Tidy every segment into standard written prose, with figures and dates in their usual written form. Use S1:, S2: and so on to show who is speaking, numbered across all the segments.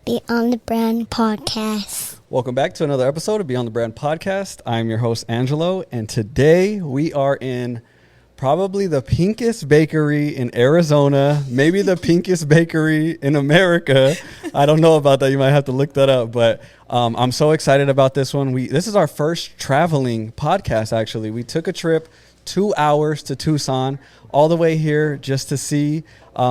S1: Beyond the Brand Podcast.
S2: Welcome back to another episode of Beyond the Brand Podcast. I'm your host, Angelo, and today we are in probably the pinkest bakery in Arizona, maybe the pinkest bakery in America. I don't know about that. You might have to look that up, but I'm so excited about this one. This is our first traveling podcast, actually. We took a trip 2 hours to Tucson, all the way here just to see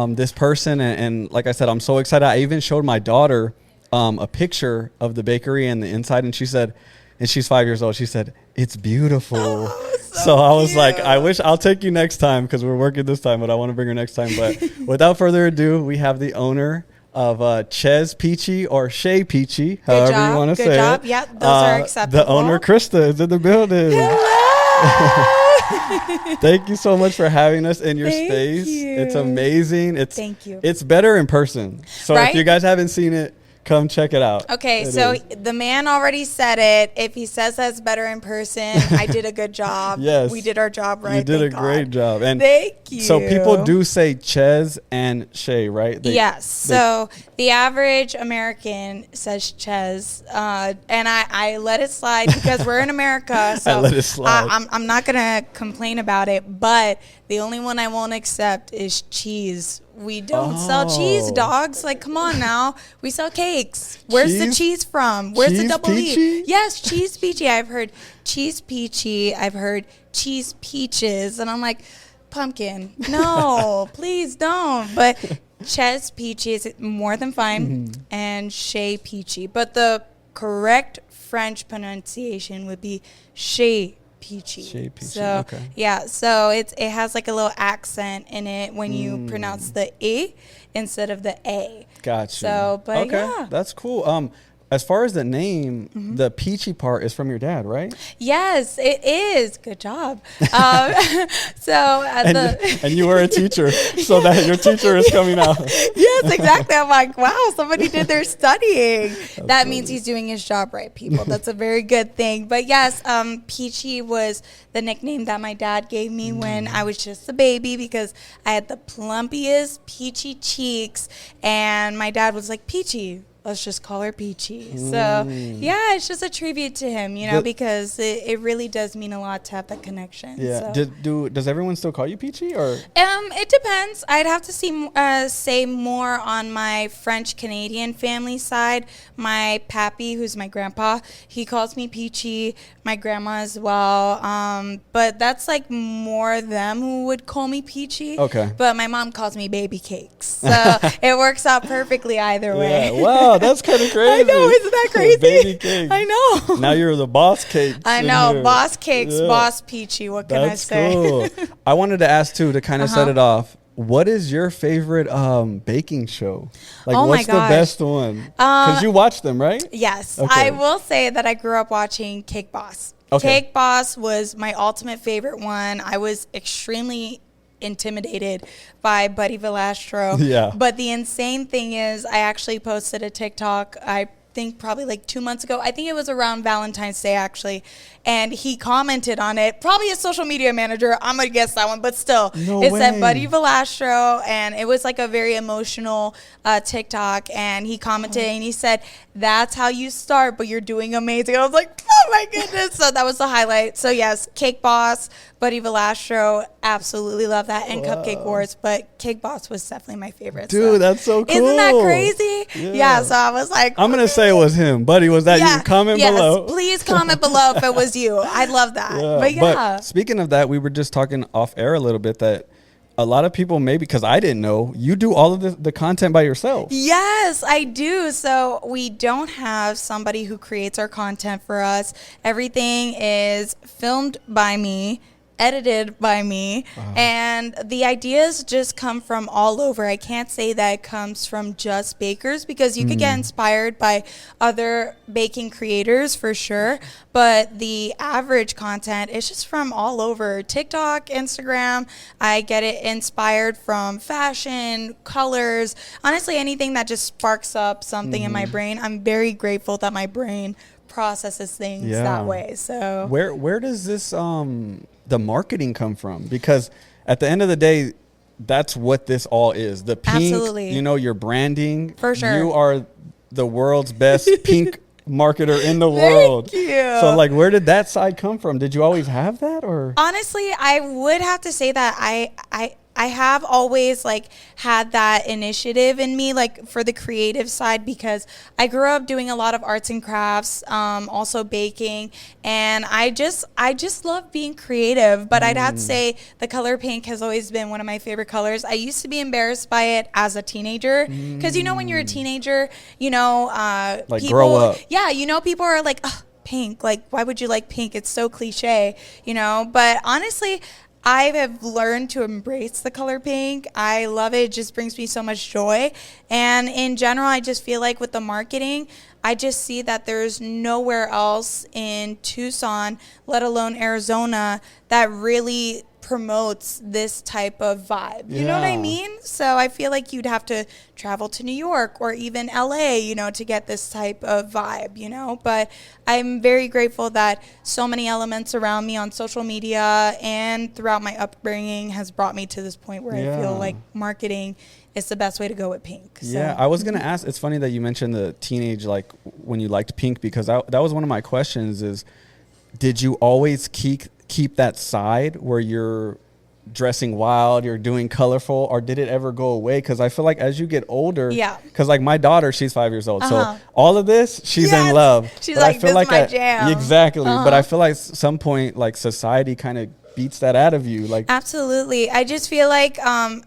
S2: this person. And like I said, I'm so excited. I even showed my daughter a picture of the bakery and the inside, and she said, and she's 5 years old, she said, "It's beautiful." Oh, so I was like, I wish I'll take you next time because we're working this time, but I want to bring her next time. But without further ado, we have the owner of Chez Peachy or Chez Peachy, however you want to say it.
S3: Good job. Yep, those are acceptable.
S2: The owner, Christa, is in the building.
S3: Hello.
S2: Thank you so much for having us in your space.
S3: You.
S2: It's amazing.
S3: Thank you.
S2: It's better in person. So
S3: right?
S2: If you guys haven't seen it, come check it out.
S3: Okay, so the man already said it. If he says that's better in person, I did a good job.
S2: Yes.
S3: We did our job right.
S2: You did a great job. And
S3: thank you.
S2: So people do say Chez and Chez, right?
S3: Yes. So the average American says Chez, and I let it slide because we're in America. So
S2: I let it slide.
S3: I'm not going to complain about it, but the only one I won't accept is cheese. We don't sell cheese, dogs. Like, come on now. We sell cakes. Where's the cheese from? Where's the double E? Yes, Chez Peachy. I've heard Chez Peachy. I've heard Chez Peaches. And I'm like, pumpkin. No, please don't. But Chez Peachy is more than fine. Mm-hmm. And Chez Peachy. But the correct French pronunciation would be Chez Peachy.
S2: Chez Peachy.
S3: So
S2: okay.
S3: Yeah, so it has like a little accent in it when you pronounce the E instead of the A.
S2: Gotcha.
S3: So, but
S2: okay,
S3: yeah,
S2: that's cool. As far as the name, the Peachy part is from your dad, right?
S3: Yes, it is. Good job.
S2: And you were a teacher, so that your teacher is coming out.
S3: Yes, exactly. I'm like, wow, somebody did their studying. That means he's doing his job right, people. That's a very good thing. But yes, Peachy was the nickname that my dad gave me when I was just a baby because I had the plumpiest peachy cheeks, and my dad was like, Peachy, let's just call her Peachy. So, yeah, it's just a tribute to him, because it really does mean a lot to have that connection.
S2: Yeah.
S3: So.
S2: Does everyone still call you Peachy, or?
S3: It depends. I'd have to say more on my French-Canadian family side. My pappy, who's my grandpa, he calls me Peachy. My grandma as well. But that's like more them who would call me Peachy.
S2: Okay.
S3: But my mom calls me Baby Cakes. So it works out perfectly either way.
S2: Yeah. Wow, that's kind of crazy.
S3: I know, isn't that crazy?
S2: Baby Cakes.
S3: I know.
S2: Now you're the boss cakes.
S3: I know, boss cakes, boss Peachy. What can I say?
S2: Cool. I wanted to ask too, to kind of set it off. What is your favorite baking show? Like, what's the best one? Because you watch them, right?
S3: Yes.
S2: Okay.
S3: I will say that I grew up watching Cake Boss.
S2: Okay.
S3: Cake Boss was my ultimate favorite one. I was extremely intimidated by Buddy Valastro.
S2: Yeah.
S3: But the insane thing is I actually posted a TikTok, I think probably like 2 months ago. I think it was around Valentine's Day actually. And he commented on it. Probably a social media manager. I'm going to guess that one. But still, it said Buddy Valastro. And it was like a very emotional TikTok. And he commented and he said, "That's how you start, but you're doing amazing." I was like, oh my goodness. So that was the highlight. So yes, Cake Boss, Buddy Valastro, absolutely love that. And Cupcake Wars. But Cake Boss was definitely my favorite.
S2: Dude, that's so cool.
S3: Isn't that crazy? Yeah. So I was like,
S2: I'm going to say it was him. Buddy, was that you? Comment below.
S3: Please comment below if it was you. I love that. But
S2: speaking of that, we were just talking off air a little bit that a lot of people, maybe because I didn't know, you do all of the content by yourself.
S3: Yes, I do. So we don't have somebody who creates our content for us. Everything is filmed by me, edited by me, and the ideas just come from all over. I can't say that it comes from just bakers because you could get inspired by other baking creators for sure, but the average content is just from all over. TikTok, Instagram, I get it inspired from fashion, colors, honestly anything that just sparks up something in my brain. I'm very grateful that my brain processes things that way. So
S2: where does this the marketing come from? Because at the end of the day, that's what this all is. The pink,
S3: absolutely,
S2: your branding.
S3: For sure.
S2: You are the world's best pink marketer in the world.
S3: Thank you.
S2: So like, where did that side come from? Did you always have that, or?
S3: Honestly, I would have to say that I have always like had that initiative in me, like for the creative side, because I grew up doing a lot of arts and crafts, also baking, and I just love being creative. But I'd have to say the color pink has always been one of my favorite colors. I used to be embarrassed by it as a teenager, because you know when you're a teenager, you know,
S2: like
S3: people,
S2: grow up.
S3: Yeah, you know, people are like, oh, pink, like why would you like pink? It's so cliche, you know. But honestly, I have learned to embrace the color pink. I love it. It just brings me so much joy. And in general, I just feel like with the marketing, I just see that there's nowhere else in Tucson, let alone Arizona, that really promotes this type of vibe. You know what I mean? So I feel like you'd have to travel to New York or even LA, you know, to get this type of vibe, you know. But I'm very grateful that so many elements around me on social media and throughout my upbringing has brought me to this point where I feel like marketing is the best way to go with pink. So.
S2: Yeah, I was going to ask, it's funny that you mentioned the teenage, like when you liked pink, because that was one of my questions is, did you always keep that side where you're dressing wild, you're doing colorful, or did it ever go away? Because I feel like as you get older, because like my daughter, she's 5 years old, so all of this, she's in love.
S3: She's
S2: but
S3: like,
S2: I feel
S3: this is my
S2: like
S3: jam.
S2: Exactly. But I feel like some point, like society kind of beats that out of you. Like,
S3: absolutely. I just feel like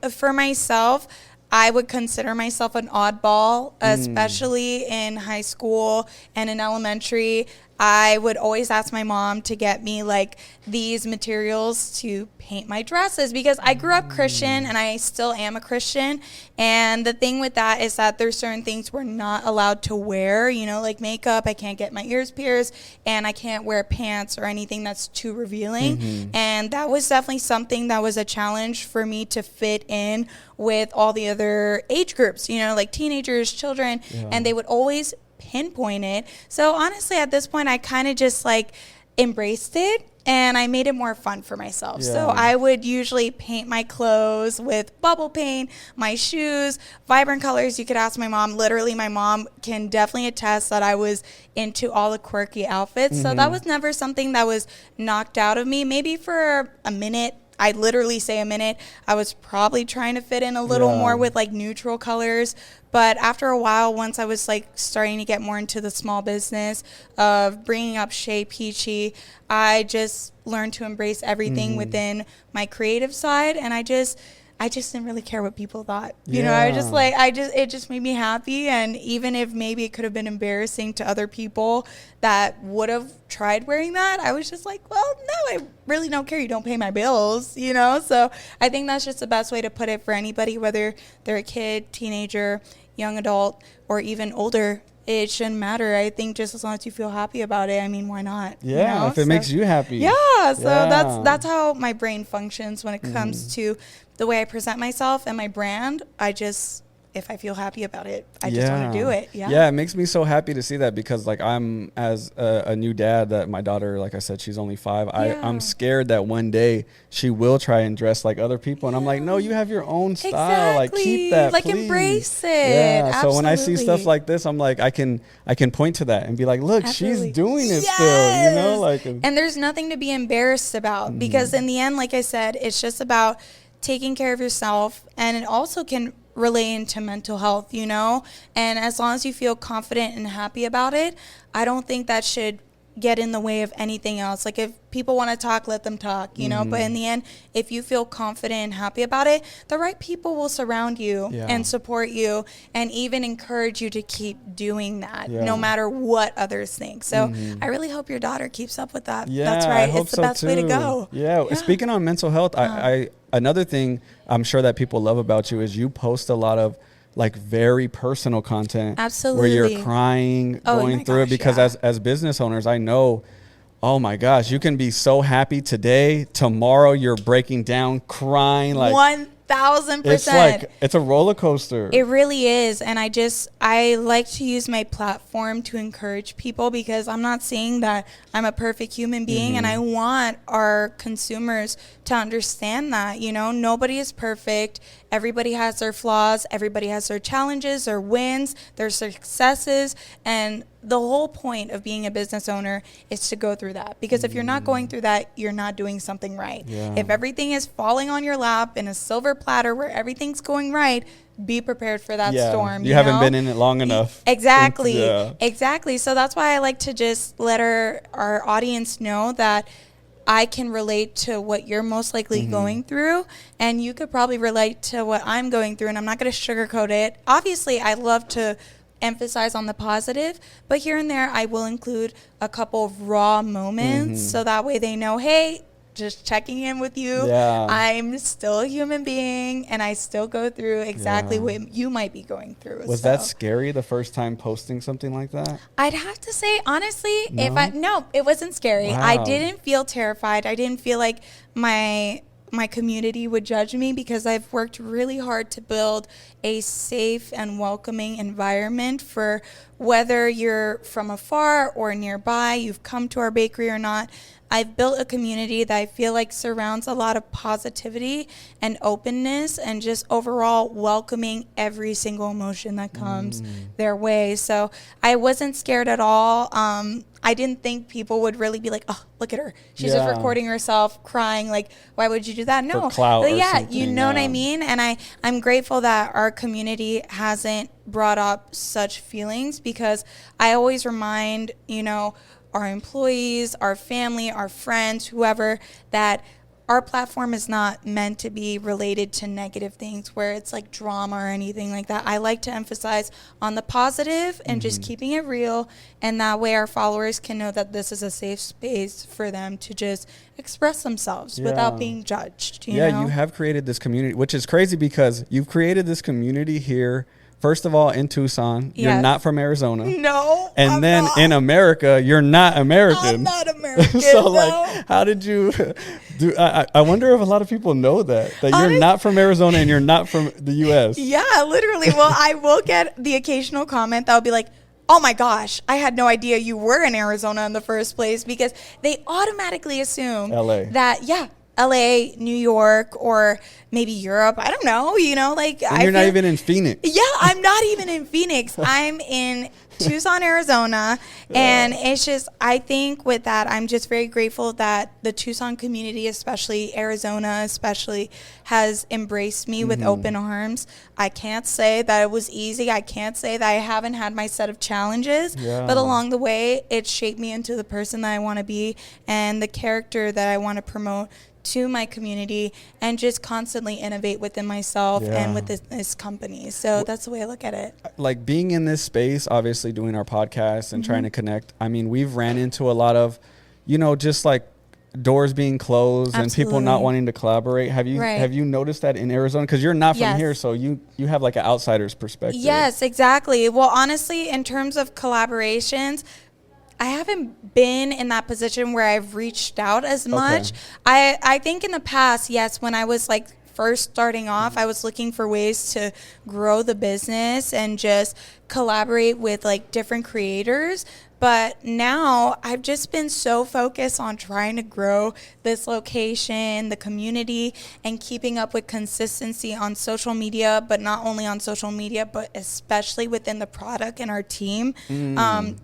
S3: for myself, I would consider myself an oddball, especially in high school and in elementary. I would always ask my mom to get me like these materials to paint my dresses, because I grew up Christian and I still am a Christian. And the thing with that is that there's certain things we're not allowed to wear, you know, like makeup. I can't get my ears pierced, and I can't wear pants or anything that's too revealing. And that was definitely something that was a challenge for me to fit in with all the other age groups, you know, like teenagers, children, and they would always pinpoint it. So honestly, at this point, I kind of just like embraced it, and I made it more fun for myself. So I would usually paint my clothes with bubble paint, my shoes, vibrant colors. You could ask my mom. Literally, my mom can definitely attest that I was into all the quirky outfits. So that was never something that was knocked out of me. Maybe for a minute, I literally say a minute, I was probably trying to fit in a little more with like neutral colors. But after a while, once I was like starting to get more into the small business of bringing up Chez Peachy, I just learned to embrace everything within my creative side. And I just didn't really care what people thought. You know, I just like, it just made me happy. And even if maybe it could have been embarrassing to other people that would have tried wearing that, I was just like, well, no, I really don't care. You don't pay my bills, you know? So I think that's just the best way to put it for anybody, whether they're a kid, teenager, young adult, or even older. It shouldn't matter. I think just as long as you feel happy about it, I mean, why not?
S2: Yeah,
S3: you know?
S2: if it makes you happy.
S3: Yeah, so that's how my brain functions when it comes to the way I present myself and my brand. If I feel happy about it, I just want to do it.
S2: Yeah, it makes me so happy to see that, because like I'm, as a new dad, that my daughter, like I said, she's only 5. I'm scared that one day she will try and dress like other people, and I'm like, no, you have your own style.
S3: Exactly.
S2: Like, keep that,
S3: like,
S2: please.
S3: embrace it.
S2: Yeah.
S3: Absolutely.
S2: So when I see stuff like this, I'm like, I can point to that and be like, look, she's doing it still. You know, like,
S3: and there's nothing to be embarrassed about, because in the end, like I said, it's just about taking care of yourself, and it also can relate into mental health, you know? And as long as you feel confident and happy about it, I don't think that should get in the way of anything else. Like, if people want to talk, let them talk, you know? But in the end, if you feel confident and happy about it, the right people will surround you and support you, and even encourage you to keep doing that, no matter what others think. So I really hope your daughter keeps up with that. That's right. It's the best way to go.
S2: Yeah. Speaking on mental health, I another thing I'm sure that people love about you is you post a lot of like very personal content.
S3: Absolutely.
S2: Where you're crying, going through it, because as business owners, I know, oh my gosh, you can be so happy today, tomorrow you're breaking down, crying, like
S3: 1,000%.
S2: It's a roller coaster.
S3: It really is. And I like to use my platform to encourage people, because I'm not saying that I'm a perfect human being. And I want our consumers to understand that, nobody is perfect. Everybody has their flaws. Everybody has their challenges, their wins, their successes. And the whole point of being a business owner is to go through that. Because if you're not going through that, you're not doing something right.
S2: Yeah.
S3: If everything is falling on your lap in a silver platter where everything's going right, be prepared for that storm.
S2: You haven't been in it long enough.
S3: Exactly.
S2: Yeah.
S3: Exactly. So that's why I like to just let our audience know that I can relate to what you're most likely going through, and you could probably relate to what I'm going through, and I'm not going to sugarcoat it. Obviously, I love to emphasize on the positive, but here and there I will include a couple of raw moments so that way they know, hey, just checking in with you.
S2: Yeah.
S3: I'm still a human being, and I still go through exactly what you might be going through.
S2: Was that scary the first time posting something like that?
S3: I'd have to say, honestly,
S2: No?
S3: no, it wasn't scary.
S2: Wow.
S3: I didn't feel terrified. I didn't feel like my community would judge me, because I've worked really hard to build a safe and welcoming environment for whether you're from afar or nearby, you've come to our bakery or not. I've built a community that I feel like surrounds a lot of positivity and openness, and just overall welcoming every single emotion that comes their way. So I wasn't scared at all. I didn't think people would really be like, oh, look at her. She's just recording herself crying. Like, why would you do that? No.
S2: For clout or
S3: yeah,
S2: something,
S3: you know what I mean? And I'm grateful that our community hasn't brought up such feelings, because I always remind, our employees, our family, our friends, whoever, that our platform is not meant to be related to negative things where it's like drama or anything like that. I like to emphasize on the positive and just keeping it real, and that way our followers can know that this is a safe space for them to just express themselves without being judged. You know?
S2: You have created this community, which is crazy, because you've created this community here. First of all, in Tucson, you're not from Arizona.
S3: No.
S2: And
S3: I'm
S2: then
S3: not.
S2: in America, you're not American.
S3: I'm not American.
S2: So,
S3: no.
S2: like, how did you do? I wonder if a lot of people know that you're not from Arizona and you're not from the U.S.
S3: Yeah, literally. Well, I will get the occasional comment that will be like, oh my gosh, I had no idea you were in Arizona in the first place, because they automatically assume
S2: LA.
S3: that, LA, New York, or maybe Europe. I don't know,
S2: And you're not even in Phoenix.
S3: Yeah, I'm not even in Phoenix. I'm in Tucson, Arizona. And it's just, I think with that, I'm just very grateful that the Tucson community, especially Arizona, especially, has embraced me with open arms. I can't say that it was easy. I can't say that I haven't had my set of challenges.
S2: Yeah.
S3: But along the way, it shaped me into the person that I want to be and the character that I want to promote to my community, and just constantly innovate within myself and with this company. So that's the way I look at it.
S2: Like, being in this space, obviously doing our podcast and trying to connect. I mean, we've ran into a lot of, just like doors being closed and people not wanting to collaborate. Have you noticed that in Arizona? Because you're not from here, so you have like an outsider's perspective.
S3: Yes, exactly. Well, honestly, in terms of collaborations, I haven't been in that position where I've reached out as much. I think in the past, yes, when I was like first starting off, I was looking for ways to grow the business and just collaborate with like different creators. But now I've just been so focused on trying to grow this location, the community, and keeping up with consistency on social media, but not only on social media, but especially within the product and our team.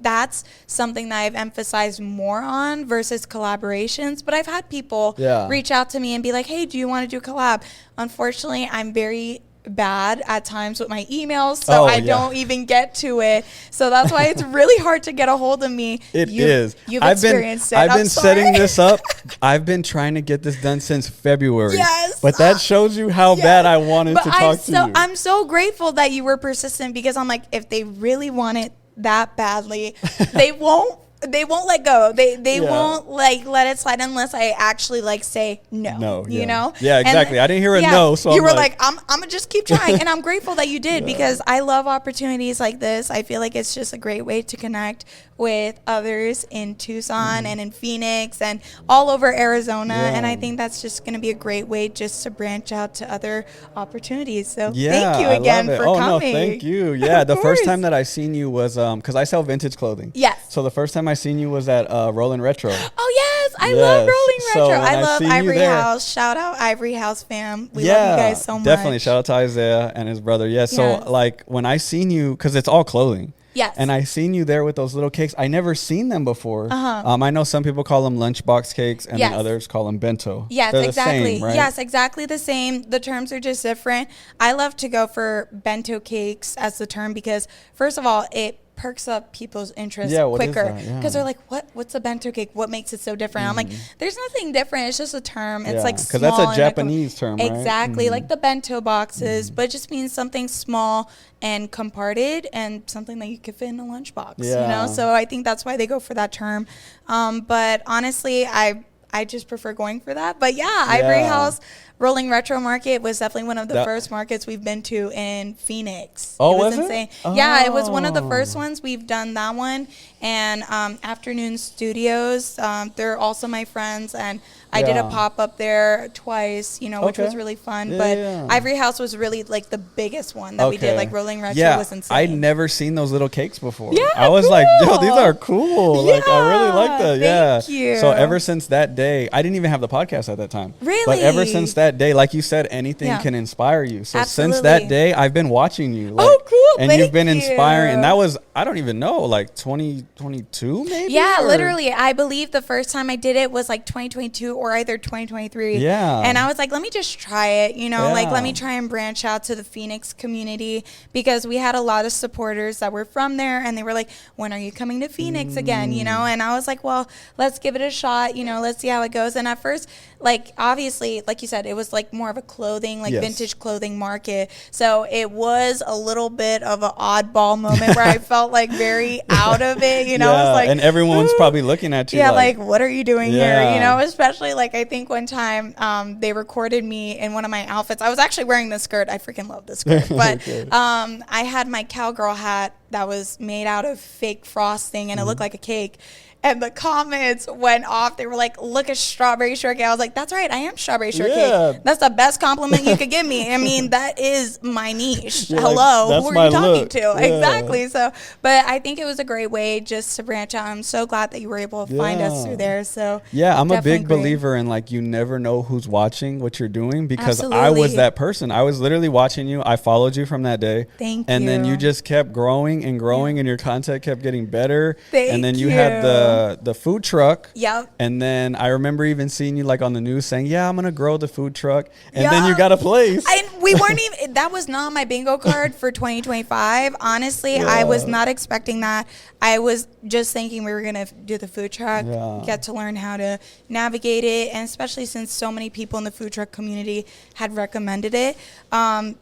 S3: That's something that I've emphasized more on versus collaborations. But I've had people reach out to me and be like, hey, do you want to do a collab? Unfortunately, I'm very bad at times with my emails, so I don't even get to it. So that's why it's really hard to get a hold of me. You've experienced it.
S2: I've been setting this up. I've been trying to get this done since February.
S3: Yes.
S2: But that shows you how bad I wanted to talk to you.
S3: I'm so grateful that you were persistent, because I'm like, if they really want it that badly, they won't they won't let go. They
S2: Yeah.
S3: won't like let it slide unless I actually like say no.
S2: No,
S3: you
S2: yeah.
S3: know?
S2: Yeah, exactly. I didn't hear a no, so
S3: you
S2: I'm
S3: were
S2: like-
S3: I'm gonna just keep trying, and I'm grateful that you did because I love opportunities like this. I feel like it's just a great way to connect with others in Tucson and in Phoenix and all over Arizona, and I think that's just gonna be a great way just to branch out to other opportunities. So thank you again for coming.
S2: No, thank you. Yeah,
S3: Of
S2: the first
S3: course.
S2: time that I seen you was because I sell vintage clothing.
S3: Yes.
S2: So the first time I seen you was at Rolling Retro.
S3: Oh yes, I
S2: Yes.
S3: love Rolling
S2: So
S3: Retro.
S2: when
S3: I
S2: I
S3: love
S2: seen you
S3: Ivory
S2: there-
S3: House. Shout out Ivory House fam. We love you guys so much.
S2: Definitely. Shout out to Isaiah and his brother. Yeah. So
S3: Yes.
S2: like when I seen you, because it's all clothing.
S3: Yes.
S2: And I seen you there with those little cakes. I never seen them before.
S3: Uh-huh.
S2: I know some people call them lunchbox cakes, and
S3: Yes.
S2: then others call them bento.
S3: Yes,
S2: They're the
S3: exactly.
S2: same, right?
S3: Yes, exactly the same. The terms are just different. I love to go for bento cakes as the term because, first of all, it perks up people's interest
S2: Yeah, what is
S3: quicker
S2: that? Yeah.
S3: because they're like, what's a bento cake? What makes it so different? I'm like, there's nothing different. It's just a term. It's
S2: Yeah,
S3: like
S2: 'cause that's a
S3: small and
S2: Japanese term, right?
S3: Exactly, like the bento boxes, but it just means something small and comparted and something that you could fit in a lunchbox. You
S2: Yeah.
S3: know, so I think that's why they go for that term. But honestly, I just prefer going for that. But yeah, Ivory
S2: Yeah.
S3: House Rolling Retro Market was definitely one of the
S2: That-
S3: first markets we've been to in Phoenix.
S2: Oh,
S3: it
S2: was it?
S3: insane. Yeah, it was one of the
S2: Oh.
S3: first ones. We've done that one. And Afternoon Studios, they're also my friends. And I did a
S2: Yeah.
S3: pop-up there twice, you know, which
S2: Okay.
S3: was really fun.
S2: Yeah,
S3: but
S2: yeah.
S3: Ivory House was really like the biggest one that we did.
S2: Okay.
S3: Like Rolling Retro
S2: Yeah,
S3: was insane.
S2: I'd never seen those little cakes before.
S3: Yeah,
S2: I was like, yo,
S3: cool.
S2: these are cool. Like, I really like that. Yeah.
S3: Thank you.
S2: So ever since that day, I didn't even have the podcast at that time.
S3: Really?
S2: But ever since that day, like you said, anything
S3: Yeah.
S2: can inspire you. So since
S3: Absolutely.
S2: that day, I've been watching you. Like,
S3: Oh, cool.
S2: And
S3: Thank
S2: you've been inspiring.
S3: you.
S2: And that was, I don't even know, like 2022 maybe?
S3: Yeah,
S2: Or-
S3: literally. I believe the first time I did it was like 2022 or either 2023.
S2: Yeah.
S3: And I was like, let me just try it, you know, like
S2: Yeah.
S3: let me try and branch out to the Phoenix community because we had a lot of supporters that were from there and they were like, when are you coming to Phoenix again, you know? And I was like, well, let's give it a shot, you know, let's see how it goes. And at first, like obviously, like you said, it was like more of a clothing, like
S2: Yes.
S3: vintage clothing market. So it was a little bit of an oddball moment where I felt like very out of it, you know?
S2: Yeah,
S3: It's like,
S2: and everyone's
S3: "Ooh."
S2: probably looking at you
S3: Yeah, like what are you doing here?
S2: Yeah.
S3: You know, especially like I think one time they recorded me in one of my outfits. I was actually wearing this skirt. I freaking love this skirt. But
S2: Okay.
S3: I had my cowgirl hat that was made out of fake frosting and it looked like a cake. And the comments went off. They were like, look at strawberry shortcake. I was like, that's right. I am strawberry shortcake.
S2: Yeah.
S3: That's the best compliment you could give me. I mean, that is my niche.
S2: You're like,
S3: Hello.
S2: "That's
S3: Who are
S2: my
S3: you talking
S2: look."
S3: to?
S2: Yeah.
S3: Exactly. So, but I think it was a great way just to branch out. I'm so glad that you were able to find us
S2: Yeah.
S3: through there. So
S2: Yeah, I'm a
S3: definitely
S2: big
S3: great.
S2: believer in like you never know who's watching what you're doing because I was
S3: Absolutely.
S2: that person. I was literally watching you. I followed you from that day.
S3: Thank
S2: and then
S3: you.
S2: you just kept growing and growing and your content kept getting better.
S3: Thank
S2: and then you had the food truck.
S3: Yep.
S2: And then I remember even seeing you like on the news saying, "Yeah, I'm going to grow the food truck." And then
S3: Yeah.
S2: you got a place.
S3: And we weren't even, that was not my bingo card for 2025. Honestly, I was not expecting that. I was just thinking we were going to do the food truck,
S2: Yeah.
S3: get to learn how to navigate it, and especially since so many people in the food truck community had recommended it.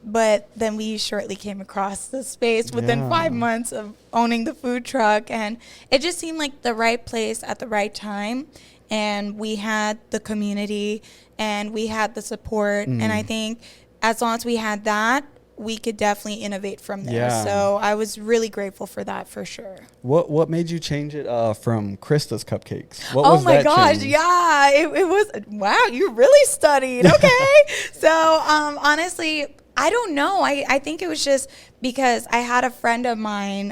S3: But then we shortly came across the space within
S2: Yeah.
S3: 5 months of owning the food truck, and it just seemed like the right place at the right time. And we had the community and we had the support. And I think as long as we had that, we could definitely innovate from there.
S2: Yeah.
S3: So I was really grateful for that for sure.
S2: What made you change it from Christa's cupcakes? What
S3: Oh
S2: was
S3: my
S2: that
S3: gosh,
S2: change?
S3: yeah. It was, wow, you really studied. Okay. So honestly, I don't know. I think it was just because I had a friend of mine,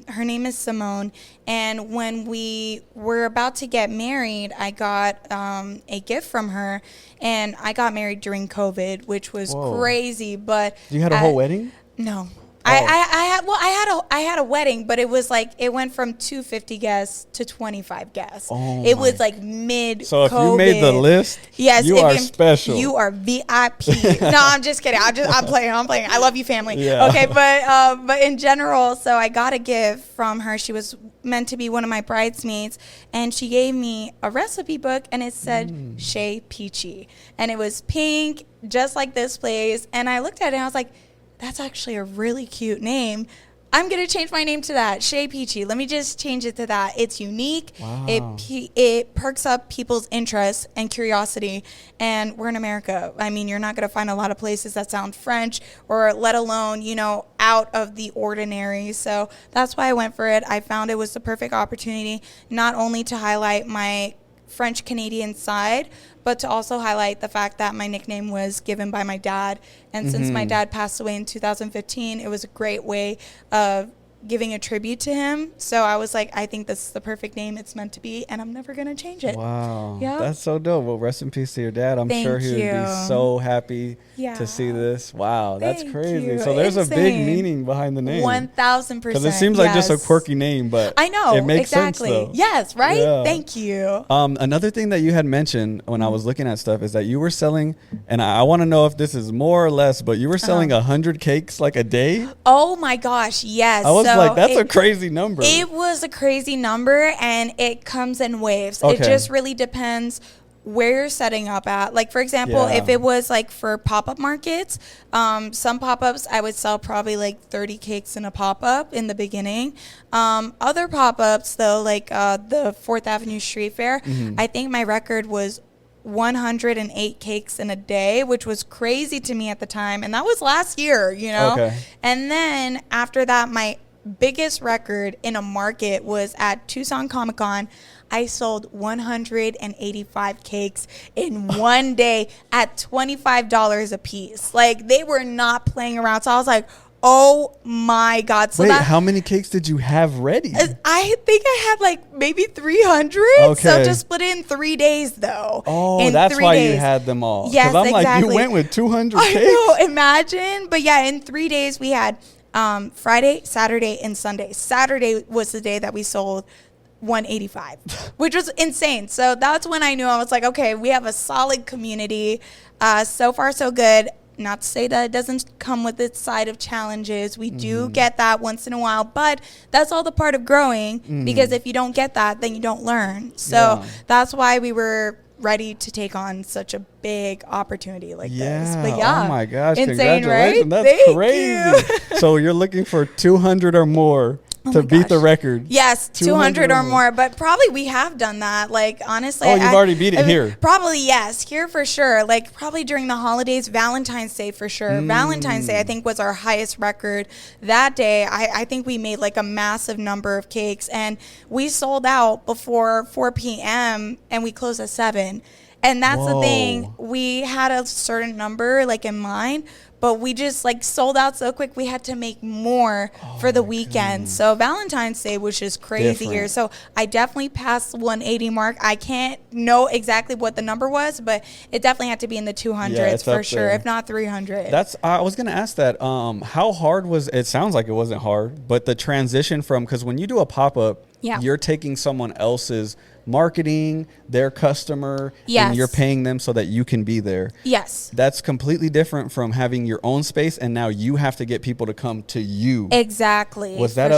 S3: her name is Simone, and when we were about to get married, I got a gift from her, and I got married during COVID, which was
S2: Whoa.
S3: crazy. But
S2: You had a whole wedding?
S3: No.
S2: Oh.
S3: I had a wedding, but it was like it went from 250 guests to 25 guests.
S2: Oh
S3: it
S2: my-
S3: was like mid.
S2: So if you made the list,
S3: yes,
S2: you
S3: if
S2: are special.
S3: You are VIP. No, I'm just kidding. I'm playing. I love you, family.
S2: Yeah.
S3: Okay, but in general, so I got a gift from her. She was meant to be one of my bridesmaids, and she gave me a recipe book, and it said Chez Peachy, and it was pink, just like this place. And I looked at it, and I was like, that's actually a really cute name. I'm going to change my name to that. Chez Peachy. Let me just change it to that. It's unique.
S2: Wow.
S3: It perks up people's interest and curiosity. And we're in America. I mean, you're not going to find a lot of places that sound French or let alone, out of the ordinary. So that's why I went for it. I found it was the perfect opportunity, not only to highlight my French Canadian side, but to also highlight the fact that my nickname was given by my dad. And since my dad passed away in 2015, it was a great way of giving a tribute to him. So I was like, I think this is the perfect name. It's meant to be, and I'm never going to change it.
S2: Wow.
S3: Yeah.
S2: That's so dope. Well, rest in peace to your dad. I'm
S3: Thank
S2: sure he would
S3: you.
S2: be so happy
S3: Yeah.
S2: to see this. Wow. That's
S3: Thank
S2: crazy.
S3: you.
S2: So there's a big
S3: Insane.
S2: meaning behind the name.
S3: 1,000%.
S2: Because it seems like just a quirky name, but
S3: I know.
S2: it makes
S3: exactly.
S2: sense though.
S3: Yes, right?
S2: Yeah.
S3: Thank you.
S2: Another thing that you had mentioned when I was looking at stuff is that you were selling, and I want to know if this is more or less, but you were selling 100 cakes like a day.
S3: Oh my gosh, yes.
S2: I was
S3: So
S2: like, that's a crazy number.
S3: It was a crazy number, and it comes in waves.
S2: Okay.
S3: It just really depends where you're setting up at. Like, for example,
S2: Yeah.
S3: if it was like for pop-up markets, some pop-ups I would sell probably like 30 cakes in a pop-up in the beginning. Other pop-ups though, like the 4th Avenue Street Fair, I think my record was 108 cakes in a day, which was crazy to me at the time, and that was last year,
S2: Okay.
S3: And then after that, my biggest record in a market was at Tucson Comic-Con. I sold 185 cakes in one day at $25 a piece. Like, they were not playing around. So I was like, oh my God. So
S2: Wait, how many cakes did you have ready?
S3: I think I had like maybe 300.
S2: Okay.
S3: So just split it in 3 days though.
S2: Oh,
S3: in
S2: that's
S3: 3
S2: why
S3: days.
S2: you had them all.
S3: Yes,
S2: I'm like,
S3: exactly.
S2: you went with 200
S3: I
S2: cakes?
S3: know, imagine. But yeah, in 3 days we had Friday, Saturday, and Sunday. Saturday was the day that we sold 185, which was insane. So that's when I knew. I was like, okay, we have a solid community. So far, so good. Not to say that it doesn't come with its side of challenges. We do get that once in a while, but that's all the part of growing, because if you don't get that, then you don't learn. So that's why we were ready to take on such a big opportunity like this. But yeah,
S2: oh my gosh,
S3: insane,
S2: congratulations.
S3: right?
S2: That's
S3: Thank
S2: crazy.
S3: you.
S2: So you're looking for 200 or more to
S3: my
S2: beat the
S3: gosh.
S2: record.
S3: Yes, 200 or more, but probably we have done that. Like, honestly,
S2: Oh, you've already beat it here.
S3: Probably, yes, here for sure. Like, probably during the holidays, Valentine's Day for sure. Valentine's Day, I think, was our highest record that day. I think we made like a massive number of cakes, and we sold out before 4 p.m. and we closed at 7. And that's the thing. We had a certain number like in mind, but we just like sold out so quick. We had to make more for the weekend. So Valentine's Day was just crazy here. So I definitely passed the 180 mark. I can't know exactly what the number was, but it definitely had to be in the 200s for sure,
S2: there.
S3: if not 300.
S2: I was going to ask that. How hard was it? Sounds like it wasn't hard, but the transition from, because when you do a pop-up, you're taking someone else's marketing, their customer, and you're paying them so that you can be there.
S3: Yes.
S2: That's completely different from having your own space, and now you have to get people to come to you.
S3: Exactly.
S2: Was that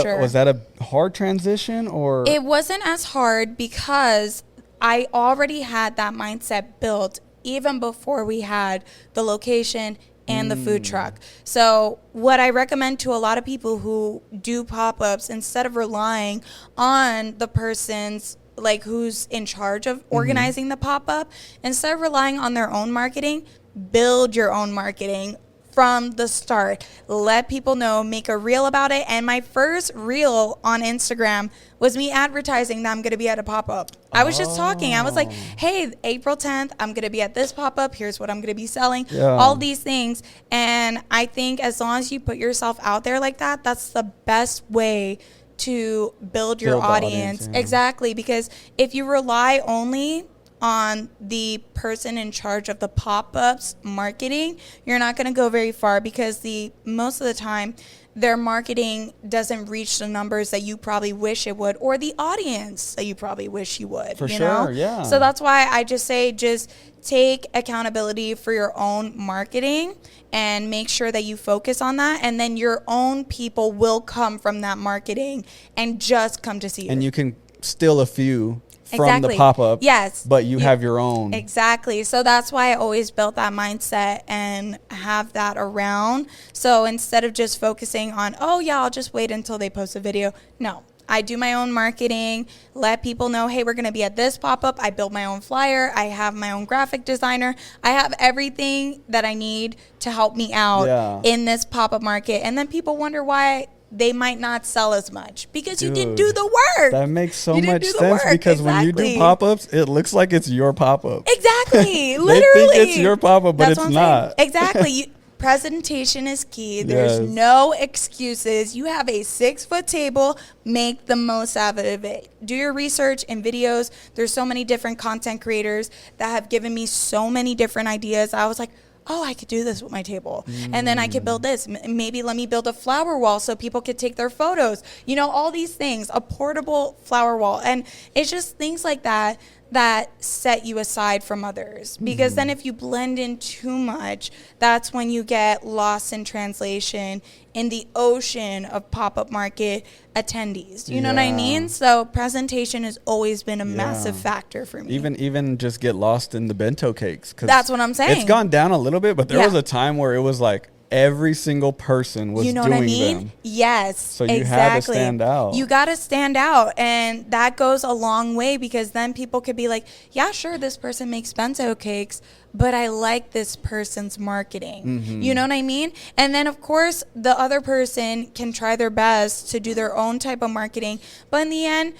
S2: a hard transition, or?
S3: It wasn't as hard because I already had that mindset built even before we had the location and the food truck. So what I recommend to a lot of people who do pop-ups, instead of relying on the person's like who's in charge of organizing the pop-up, instead of relying on their own marketing, build your own marketing from the start. Let people know, make a reel about it. And my first reel on Instagram was me advertising that I'm going to be at a pop-up. I was just talking. I was like, hey, April 10th, I'm going to be at this pop-up. Here's what I'm going to be selling. All these things. And I think as long as you put yourself out there like that, that's the best way to build your audience. Exactly. Because if you rely only on the person in charge of the pop-ups marketing, you're not going to go very far, because most of the time their marketing doesn't reach the numbers that you probably wish it would, or the audience that you probably wish you would.
S2: For sure, yeah.
S3: So that's why I just say, just take accountability for your own marketing and make sure that you focus on that, and then your own people will come from that marketing and just come to see you.
S2: And you can steal a few from the pop-up.
S3: Yes.
S2: But you have your own.
S3: Exactly. So that's why I always built that mindset and have that around. So instead of just focusing on, oh yeah, I'll just wait until they post a video. No. I do my own marketing, let people know, hey, we're going to be at this pop-up. I build my own flyer. I have my own graphic designer. I have everything that I need to help me out in this pop-up market. And then people wonder why they might not sell as much because you didn't do the work.
S2: That makes so much sense because when you do pop-ups, it looks like it's your pop-up.
S3: Exactly. Literally.
S2: They think it's your pop-up, but it's not.
S3: Exactly. Presentation is key. There's no excuses. You have a 6-foot table. Make the most out of it. Do your research and videos. There's so many different content creators that have given me so many different ideas. I was like, oh, I could do this with my table. And then I could build this. Maybe let me build a flower wall so people could take their photos. You know, all these things, a portable flower wall. And it's just things like that that set you aside from others. Because then if you blend in too much, that's when you get lost in translation in the ocean of pop-up market attendees. You know what I mean? So presentation has always been a massive factor for me.
S2: Even just get lost in the bento cakes.
S3: That's what I'm saying.
S2: It's gone down a little bit, but there was a time where it was like every single person was doing them. You know what I mean?
S3: Yes,
S2: so you had to stand out.
S3: You got to stand out, and that goes a long way because then people could be like, yeah, sure, this person makes bento cakes, but I like this person's marketing. You know what I mean? And then, of course, the other person can try their best to do their own type of marketing, but in the end,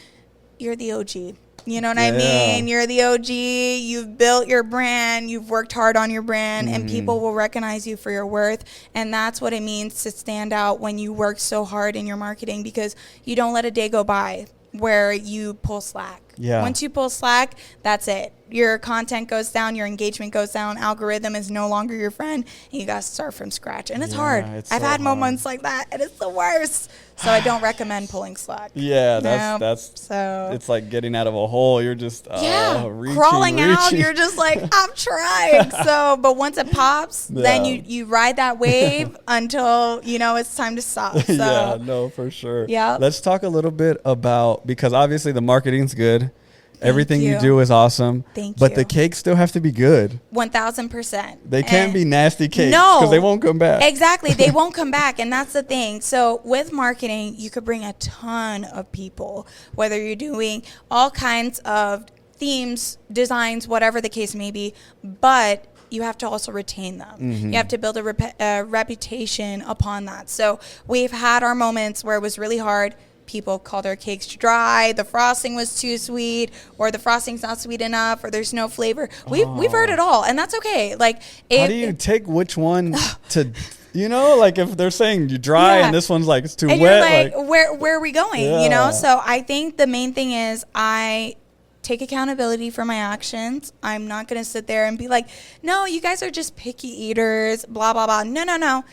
S3: you're the OG. You know what I mean? You're the OG. You've built your brand. You've worked hard on your brand, and people will recognize you for your worth. And that's what it means to stand out when you work so hard in your marketing, because you don't let a day go by where you pull slack. Once you pull slack, that's it. Your content goes down, your engagement goes down, algorithm is no longer your friend, and you got to start from scratch. And it's hard. I've had moments like that, and it's the worst. So I don't recommend pulling slack.
S2: That's so it's like getting out of a hole. You're just
S3: crawling out. You're just like, I'm trying. So, but once it pops, then you ride that wave until you know it's time to stop. So,
S2: for sure. Let's talk a little bit about, because obviously the marketing's good. Everything you do is awesome. But the cakes still have to be good.
S3: 1000%.
S2: They can't be nasty cakes because they won't come back.
S3: Exactly. They won't come back. And that's the thing. So with marketing, you could bring a ton of people, whether you're doing all kinds of themes, designs, whatever the case may be. But you have to also retain them. You have to build a reputation upon that. So we've had our moments where it was really hard. People called our cakes dry, the frosting was too sweet, or the frosting's not sweet enough, or there's no flavor. We've heard it all, and that's okay. Like,
S2: how do you take which one to, you know, like if they're saying you dry and this one's like it's too
S3: and
S2: wet.
S3: You're like, where are we going? You know, so I think the main thing is I take accountability for my actions. I'm not going to sit there and be like, no, you guys are just picky eaters, blah, blah, blah. No.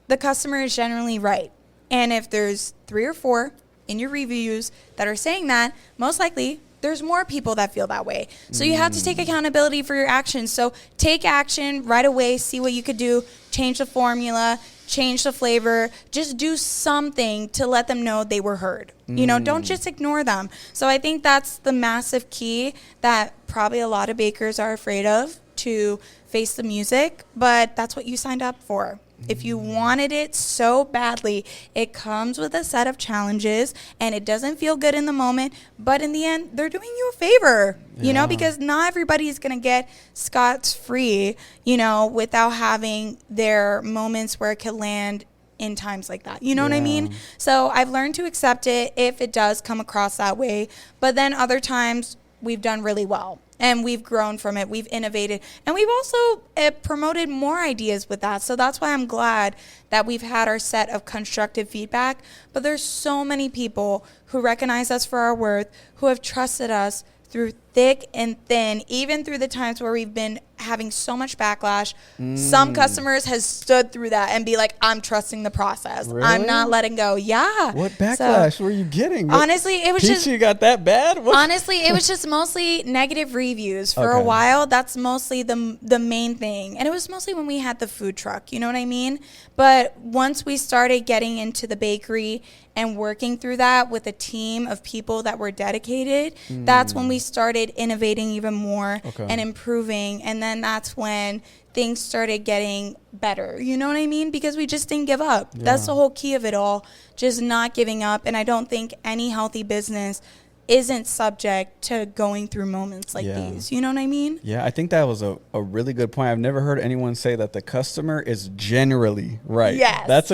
S3: The customer is generally right. And if there's 3 or 4 in your reviews that are saying that, most likely there's more people that feel that way. So you have to take accountability for your actions. So take action right away, see what you could do, change the formula, change the flavor, just do something to let them know they were heard. You know, don't just ignore them. So I think that's the massive key that probably a lot of bakers are afraid of, to face the music, but that's what you signed up for. If you wanted it so badly, it comes with a set of challenges, and it doesn't feel good in the moment, but in the end, they're doing you a favor, you know, because not everybody is going to get scot-free, you know, without having their moments where it could land in times like that. You know what I mean? So I've learned to accept it if it does come across that way, but then other times we've done really well. And we've grown from it. We've innovated. And we've also promoted more ideas with that. So that's why I'm glad that we've had our set of constructive feedback. But there's so many people who recognize us for our worth, who have trusted us through thick and thin, even through the times where we've been having so much backlash. Some customers has stood through that and be like, I'm trusting the process.
S2: Really?
S3: I'm not letting go. Yeah.
S2: What backlash were you getting?
S3: Honestly, it was
S2: Peachy got that bad? What?
S3: Honestly, it was just mostly negative reviews for a
S2: Okay.
S3: while. That's mostly the main thing. And it was mostly when we had the food truck, you know what I mean? But once we started getting into the bakery and working through that with a team of people that were dedicated, that's when we started innovating even more and improving. And then that's when things started getting better. You know what I mean? Because we just didn't give up.
S2: Yeah.
S3: That's the whole key of it all, just not giving up. And I don't think any healthy business isn't subject to going through moments like these. You know what I mean?
S2: Yeah, I think that was a really good point. I've never heard anyone say that the customer is generally right.
S3: Yes.
S2: That's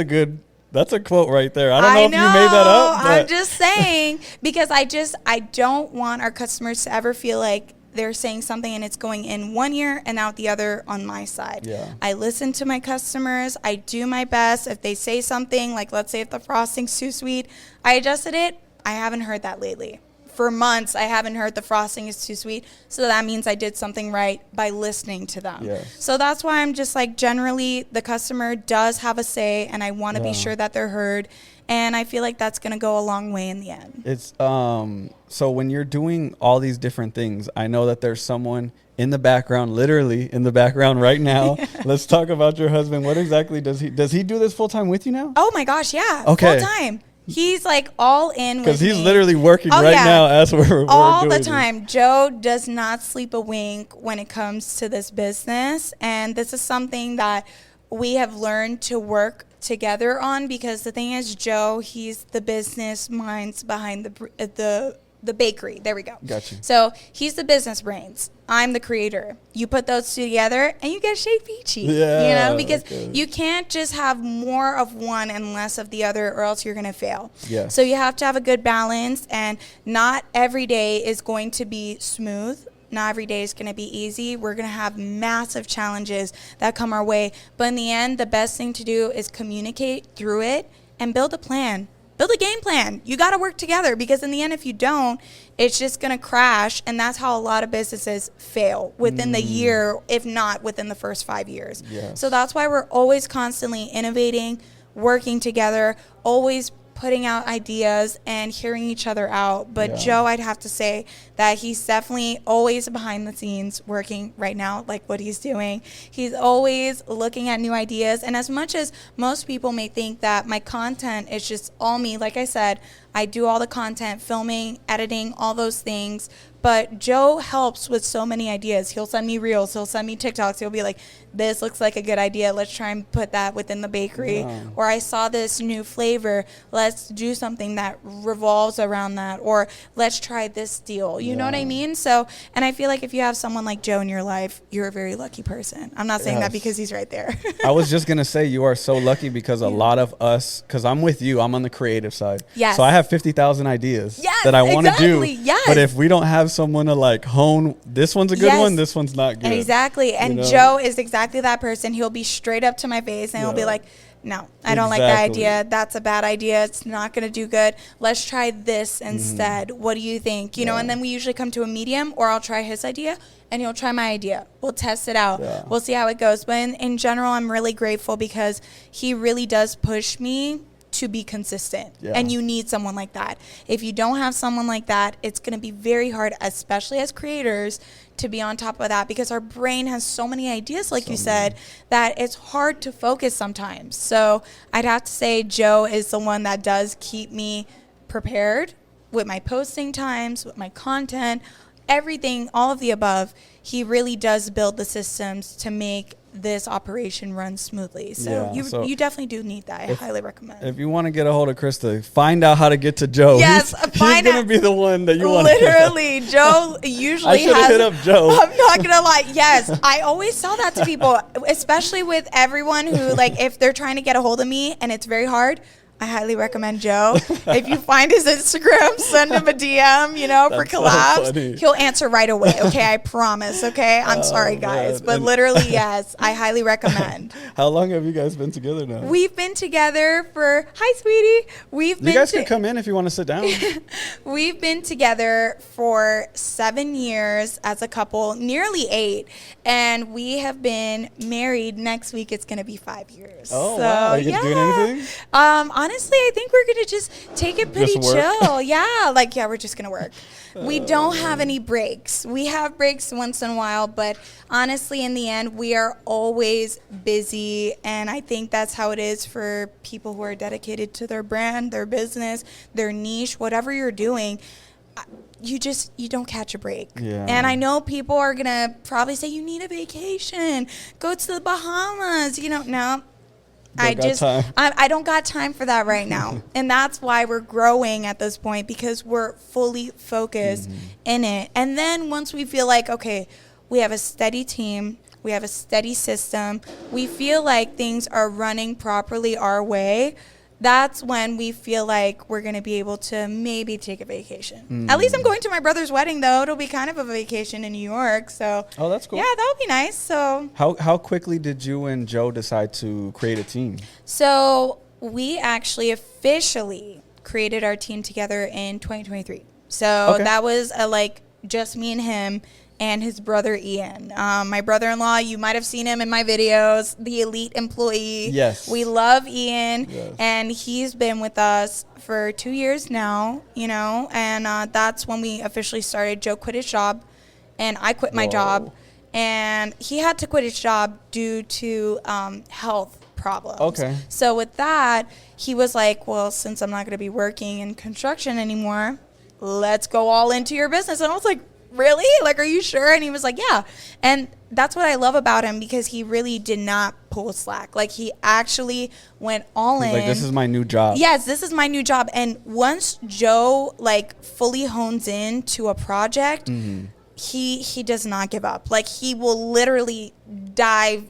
S2: a quote right there. I don't know if you made that up. But
S3: I'm just saying, because I don't want our customers to ever feel like they're saying something and it's going in one ear and out the other on my side.
S2: Yeah.
S3: I listen to my customers. I do my best. If they say something, like let's say if the frosting's too sweet, I adjusted it. I haven't heard that lately. For months, I haven't heard the frosting is too sweet. So that means I did something right by listening to them.
S2: Yes.
S3: So that's why I'm just like, generally, the customer does have a say, and I want to be sure that they're heard. And I feel like that's going to go a long way in the end.
S2: It's so when you're doing all these different things, I know that there's someone in the background, literally in the background right now. Let's talk about your husband. What exactly does he do this full time with you now?
S3: Oh my gosh, yeah.
S2: Okay.
S3: Full time. He's like all in with me.
S2: Because he's literally working now as we're
S3: all
S2: doing
S3: the
S2: this.
S3: time. Joe does not sleep a wink when it comes to this business, and this is something that we have learned to work together on, because the thing is, Joe, he's the business minds behind the bakery. There we go.
S2: Gotcha.
S3: So he's the business brains. I'm the creator. You put those two together and you get Chez Peachy.
S2: Yeah,
S3: You know, because
S2: okay.
S3: you can't just have more of one and less of the other, or else you're going to fail.
S2: Yeah.
S3: So you have to have a good balance, and not every day is going to be smooth. Not every day is going to be easy. We're going to have massive challenges that come our way. But in the end, the best thing to do is communicate through it and build a plan. Build a game plan. You got to work together, because in the end, if you don't, it's just going to crash. And that's how a lot of businesses fail within the year, if not within the first 5 years.
S2: Yes.
S3: So that's why we're always constantly innovating, working together, always putting out ideas and hearing each other out. But Joe, I'd have to say that he's definitely always behind the scenes working right now, like what he's doing. He's always looking at new ideas. And as much as most people may think that my content is just all me, like I said, I do all the content, filming, editing, all those things. But Joe helps with so many ideas. He'll send me reels. He'll send me TikToks. He'll be like, this looks like a good idea. Let's try and put that within the bakery.
S2: Yeah.
S3: Or I saw this new flavor. Let's do something that revolves around that. Or let's try this deal. You know what I mean? So, and I feel like if you have someone like Joe in your life, you're a very lucky person. I'm not saying that because he's right there.
S2: I was just going to say you are so lucky, because a lot of us, because I'm with you, I'm on the creative side.
S3: Yes.
S2: So I have 50,000 ideas
S3: Yes,
S2: that I want to do.
S3: exactly, yes.
S2: But if we don't have someone to like hone, this one's a good
S3: Yes.
S2: one, this one's not good.
S3: Exactly. And
S2: You know?
S3: Joe is exactly that person. He'll be straight up to my face and he'll be like, no, I don't like that
S2: Exactly.
S3: idea. That's a bad idea. It's not going to do good. Let's try this instead. What do you think? You know, and then we usually come to a medium, or I'll try his idea and he'll try my idea. We'll test it out.
S2: Yeah.
S3: We'll see how it goes. But in general, I'm really grateful, because he really does push me to be consistent.
S2: Yeah.
S3: And you need someone like that. If you don't have someone like that, it's going to be very hard, especially as creators, to be on top of that, because our brain has so many ideas, like you said, that it's hard to focus sometimes. So I'd have to say Joe is the one that does keep me prepared with my posting times, with my content, everything, all of the above. He really does build the systems to make this operation run smoothly. So,
S2: Yeah,
S3: you definitely do need that. I highly recommend.
S2: If you want to get a hold of Christa, find out how to get to Joe.
S3: Yes,
S2: he's
S3: find
S2: going to
S3: out.
S2: be the one that you want
S3: Literally, Joe usually
S2: I should have
S3: has.
S2: hit up Joe.
S3: I'm not gonna lie. Yes, I always tell that to people, especially with everyone who, like, if they're trying to get a hold of me and it's very hard, I highly recommend Joe. If you find his Instagram, send him a DM, for collabs.
S2: So
S3: He'll answer right away, okay? I promise, okay? I'm sorry, guys.
S2: Man.
S3: But literally, yes, I highly recommend.
S2: How long have you guys been together now?
S3: We've been together for, hi, sweetie.
S2: You guys can come in if you want to sit down.
S3: We've been together for 7 years as a couple, nearly 8. And we have been married. Next week, it's going to be 5 years.
S2: Oh, wow. Are you doing anything?
S3: Honestly, I think we're going to just take it pretty chill. Yeah, we're just going to work. We don't have any breaks. We have breaks once in a while, but honestly, in the end, we are always busy. And I think that's how it is for people who are dedicated to their brand, their business, their niche, whatever you're doing. You don't catch a break.
S2: Yeah.
S3: And I know people are going to probably say, you need a vacation, go to the Bahamas, no. I don't got time for that right now. And that's why we're growing at this point, because we're fully focused in it. And then once we feel like, okay, we have a steady team, we have a steady system, we feel like things are running properly our way, that's when we feel like we're going to be able to maybe take a vacation. At least I'm going to my brother's wedding, though. It'll be kind of a vacation in New York. So,
S2: oh, that's cool.
S3: Yeah, that would be nice. So,
S2: how quickly did you and Joe decide to create a team?
S3: So, we actually officially created our team together in 2023. So, that was just me and him and his brother Ian. My brother-in-law, you might have seen him in my videos, the elite employee.
S2: Yes.
S3: We love Ian,
S2: yes.
S3: And he's been with us for 2 years now, and that's when we officially started. Joe quit his job, and I quit my job, and he had to quit his job due to health problems.
S2: Okay.
S3: So with that, he was like, well, since I'm not going to be working in construction anymore, let's go all into your business. And I was like, really? Are you sure? And he was like, yeah. And that's what I love about him, because he really did not pull slack. He actually went all in.
S2: This is my new job.
S3: Yes, this is my new job. And once Joe fully hones in to a project, he does not give up. He will literally dive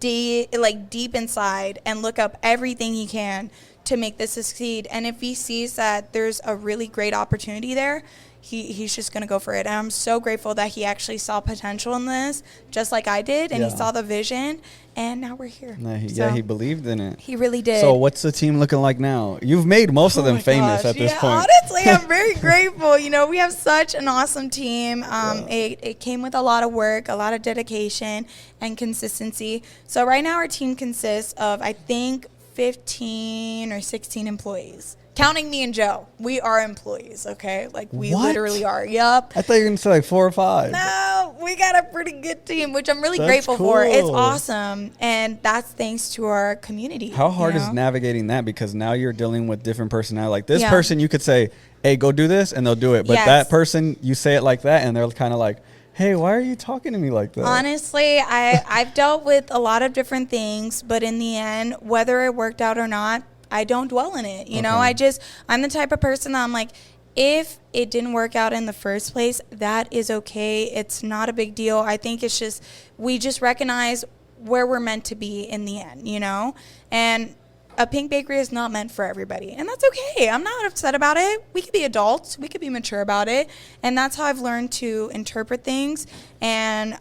S3: deep inside and look up everything he can to make this succeed. And if he sees that there's a really great opportunity there, he's just going to go for it. And I'm so grateful that he actually saw potential in this, just like I did, and he saw the vision, and now we're here.
S2: He believed in it.
S3: He really did.
S2: So what's the team looking like now? You've made most of them famous at this point.
S3: Honestly, I'm very grateful. We have such an awesome team. It came with a lot of work, a lot of dedication, and consistency. So right now our team consists of, I think, 15 or 16 employees. Counting me and Joe, we are employees, okay? We literally are. Yup.
S2: I thought you were going to say 4 or 5.
S3: No, we got a pretty good team, which I'm really grateful for. It's awesome. And that's thanks to our community.
S2: How hard is navigating that? Because now you're dealing with different personalities. This person, you could say, hey, go do this, and they'll do it. But that person, you say it like that, and they're kind of like, hey, why are you talking to me like that?
S3: Honestly, I've dealt with a lot of different things, but in the end, whether it worked out or not, I don't dwell in it. You know, I'm the type of person that I'm like, if it didn't work out in the first place, that is okay. It's not a big deal. I think it's just, we just recognize where we're meant to be in the end, and a pink bakery is not meant for everybody, and that's okay. I'm not upset about it. We could be adults. We could be mature about it, and that's how I've learned to interpret things. And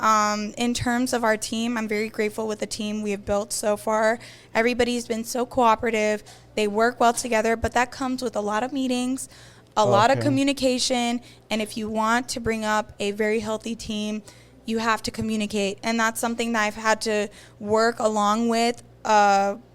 S3: in terms of our team, I'm very grateful with the team we have built so far. Everybody's been so cooperative. They work well together, but that comes with a lot of meetings, a lot of communication, and if you want to bring up a very healthy team, you have to communicate, and that's something that I've had to work along with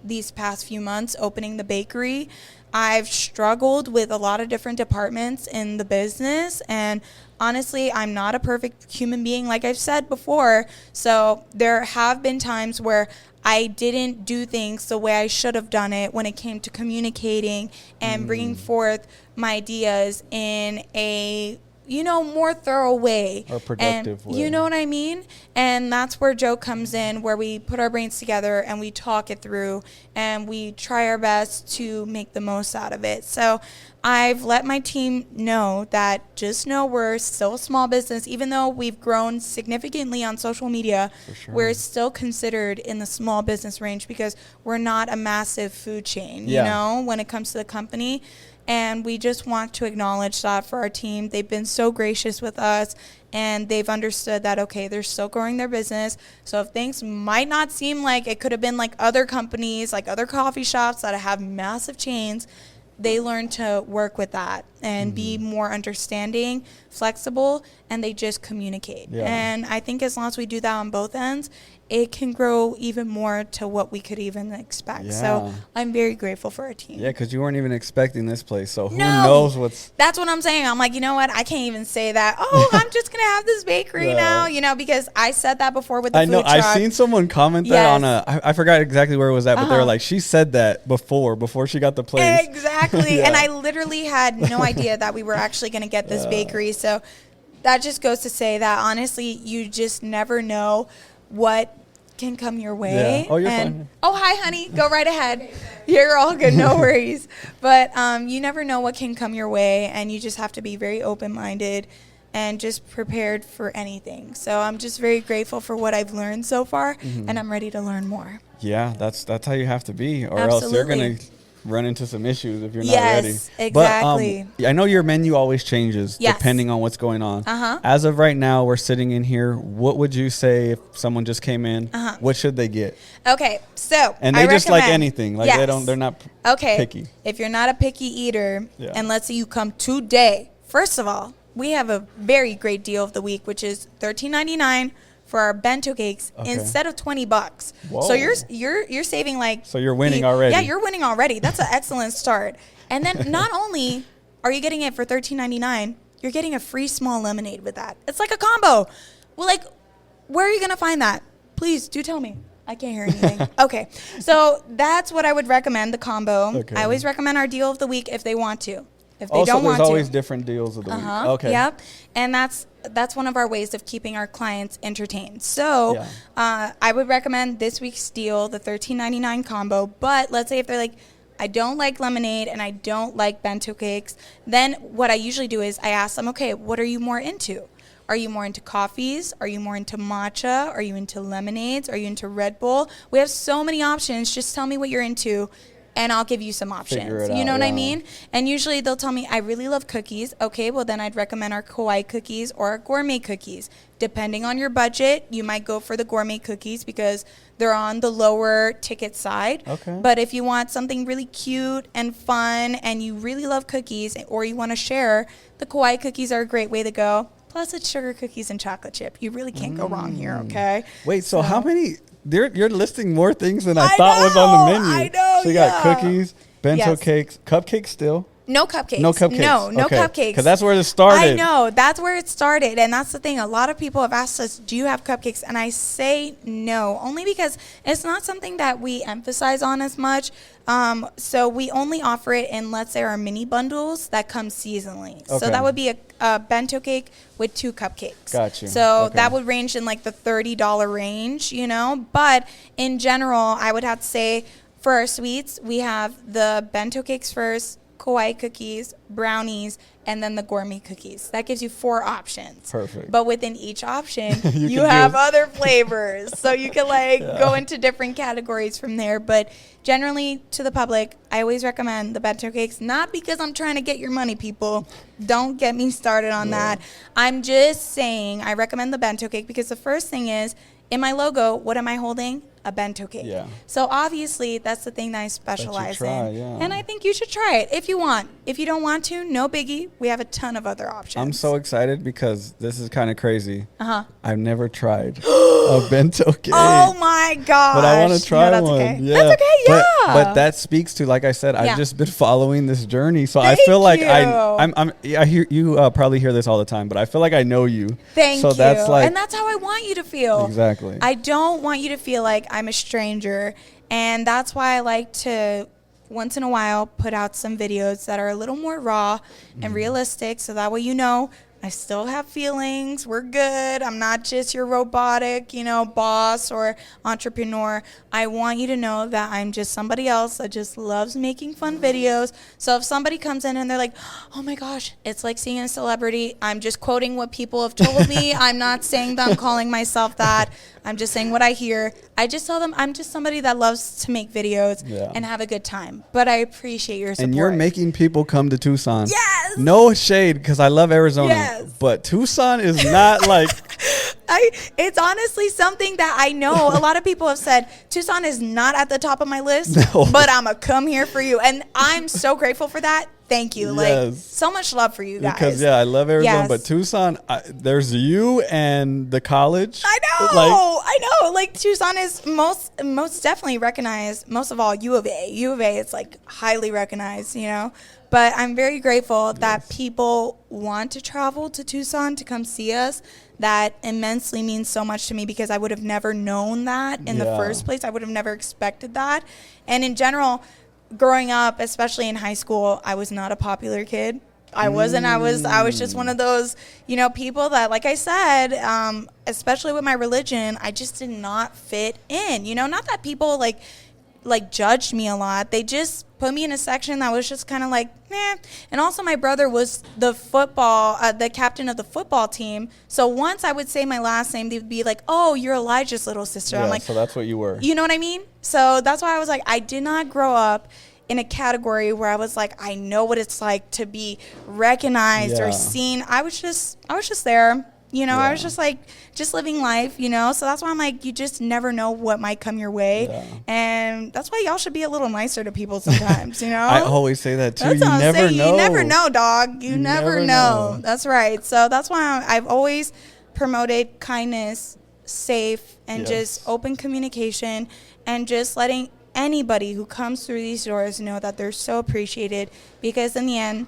S3: these past few months opening the bakery. I've struggled with a lot of different departments in the business, and honestly, I'm not a perfect human being, like I've said before. So there have been times where I didn't do things the way I should have done it when it came to communicating and bringing forth my ideas in a more thorough way.
S2: Or productive
S3: and
S2: way.
S3: You know what I mean? And that's where Joe comes in, where we put our brains together and we talk it through and we try our best to make the most out of it. So I've let my team know that just know we're still a small business. Even though we've grown significantly on social media, we're still considered in the small business range because we're not a massive food chain, when it comes to the company. And we just want to acknowledge that for our team. They've been so gracious with us, and they've understood that, okay, they're still growing their business. So if things might not seem like it could have been like other companies, like other coffee shops that have massive chains, they learn to work with that and be more understanding, flexible, and they just communicate. And I think as long as we do that on both ends, it can grow even more to what we could even expect. So I'm very grateful for our team.
S2: Yeah, because you weren't even expecting this place. So who knows what's...
S3: That's what I'm saying. I'm like, you know what? I can't even say that. Oh, I'm just going to have this bakery now, because I said that before with the food truck.
S2: I've seen someone comment that on I forgot exactly where it was at, but they were like, she said that before she got the place.
S3: Exactly. And I literally had no idea that we were actually going to get this bakery. So that just goes to say that, honestly, you just never know what can come your way.
S2: Oh, you're fine.
S3: Oh, hi, honey. Go right ahead. You're all good. No worries. But you never know what can come your way, and you just have to be very open-minded and just prepared for anything. So I'm just very grateful for what I've learned so far, and I'm ready to learn more.
S2: Yeah, that's how you have to be, or
S3: Absolutely.
S2: else you're going to run into some issues if you're not ready.
S3: Yes, exactly.
S2: But I know your menu always changes depending on what's going on. As of right now, we're sitting in here. What would you say if someone just came in? What should they get?
S3: Okay, so
S2: and they just like anything. Like they're not picky.
S3: If you're not a picky eater, and let's say you come today, first of all, we have a very great deal of the week, which is $13.99 for our bento cakes instead of $20.
S2: Whoa.
S3: So you're saving like.
S2: So you're winning already.
S3: Yeah, you're winning already. That's an excellent start. And then not only are you getting it for $13.99, you're getting a free small lemonade with that. It's like a combo. Well, like, where are you gonna find that? Please do tell me. I can't hear anything. Okay, so that's what I would recommend, the combo.
S2: Okay.
S3: I always recommend our deal of the week if they want to. If they
S2: Also,
S3: don't want
S2: there's
S3: to.
S2: always different deals of the week. Okay.
S3: Yep. And that's one of our ways of keeping our clients entertained. So I would recommend this week's deal, the $13.99 combo. But let's say if they're like, I don't like lemonade and I don't like bento cakes, then what I usually do is I ask them, okay, what are you more into? Are you more into coffees? Are you more into matcha? Are you into lemonades? Are you into Red Bull? We have so many options. Just tell me what you're into, and I'll give you some options. You know what I mean? And usually they'll tell me, I really love cookies. Okay, well then I'd recommend our kawaii cookies or our gourmet cookies. Depending on your budget, you might go for the gourmet cookies because they're on the lower ticket side.
S2: Okay.
S3: But if you want something really cute and fun and you really love cookies or you want to share, the kawaii cookies are a great way to go. Plus it's sugar cookies and chocolate chip. You really can't go wrong here, okay?
S2: Wait, so how many... You're listing more things than I thought was on the menu.
S3: I know,
S2: So you got cookies, bento cakes, cupcakes still?
S3: No cupcakes.
S2: No cupcakes.
S3: No cupcakes.
S2: Because that's where it started.
S3: I know. That's where it started. And that's the thing. A lot of people have asked us, do you have cupcakes? And I say no, only because it's not something that we emphasize on as much. So we only offer it in, let's say, our mini bundles that come seasonally. So that would be a bento cake with 2 cupcakes.
S2: Got you.
S3: So that would range in like the $30 range, But in general, I would have to say for our sweets, we have the bento cakes first, kawaii cookies, brownies, and then the gourmet cookies. That gives you 4 options.
S2: Perfect.
S3: But within each option, you have other flavors. So you can go into different categories from there. But generally, to the public, I always recommend the bento cakes, not because I'm trying to get your money, people. Don't get me started on that. I'm just saying I recommend the bento cake because the first thing is, in my logo, what am I holding? A bento cake.
S2: Yeah.
S3: So obviously that's the thing that I specialize in.
S2: Yeah.
S3: And I think you should try it if you want. If you don't want to, no biggie. We have a ton of other options.
S2: I'm so excited because this is kind of crazy. I've never tried a bento cake.
S3: Oh my gosh.
S2: But I want to try
S3: that's
S2: one.
S3: Okay.
S2: Yeah.
S3: That's okay, yeah.
S2: But that speaks to, like I said, I've just been following this journey. So
S3: Thank
S2: I feel like
S3: you.
S2: I hear you probably hear this all the time, but I feel like I know you.
S3: Thank you.
S2: That's like,
S3: and that's how I want you to feel.
S2: Exactly.
S3: I don't want you to feel like I'm a stranger. And that's why I like to, once in a while, put out some videos that are a little more raw and realistic. So that way I still have feelings. We're good. I'm not just your robotic, boss or entrepreneur. I want you to know that I'm just somebody else that just loves making fun videos. So if somebody comes in and they're like, oh my gosh, it's like seeing a celebrity, I'm just quoting what people have told me. I'm not saying that I'm calling myself that. I'm just saying what I hear. I just tell them I'm just somebody that loves to make videos and have a good time. But I appreciate your support.
S2: And you're making people come to Tucson.
S3: Yes.
S2: No shade, because I love Arizona.
S3: Yes.
S2: But Tucson is not like...
S3: It's honestly something that I know a lot of people have said, Tucson is not at the top of my list, but I'm going to come here for you. And I'm so grateful for that. Thank you. Like, so much love for you guys.
S2: Because, I love Arizona, but Tucson, there's you and the college.
S3: I know. Like, Tucson is most definitely recognized, most of all, U of A. U of A is, like, highly recognized, But I'm very grateful that people want to travel to Tucson to come see us. That immensely means so much to me because I would have never known that in the first place. I would have never expected that. And in general, growing up, especially in high school, I was not a popular kid. I wasn't. I was just one of those, people that, like I said, especially with my religion, I just did not fit in. Not that people like judged me a lot. They just put me in a section that was just kind of like, meh. And also my brother was the captain of the football team. So once I would say my last name, they'd be like, oh, you're Elijah's little sister.
S2: Yeah,
S3: I'm like,
S2: so that's what you were.
S3: You know what I mean? So that's why I was like, I did not grow up in a category where I was like, I know what it's like to be recognized or seen. I was just there. I was just like, just living life, So that's why I'm like, you just never know what might come your way. Yeah. And that's why y'all should be a little nicer to people sometimes,
S2: I always say that too.
S3: That's
S2: you never know.
S3: You never know, dog. You never know. That's right. So that's why I've always promoted kindness, safe, and just open communication and just letting anybody who comes through these doors know that they're so appreciated because in the end,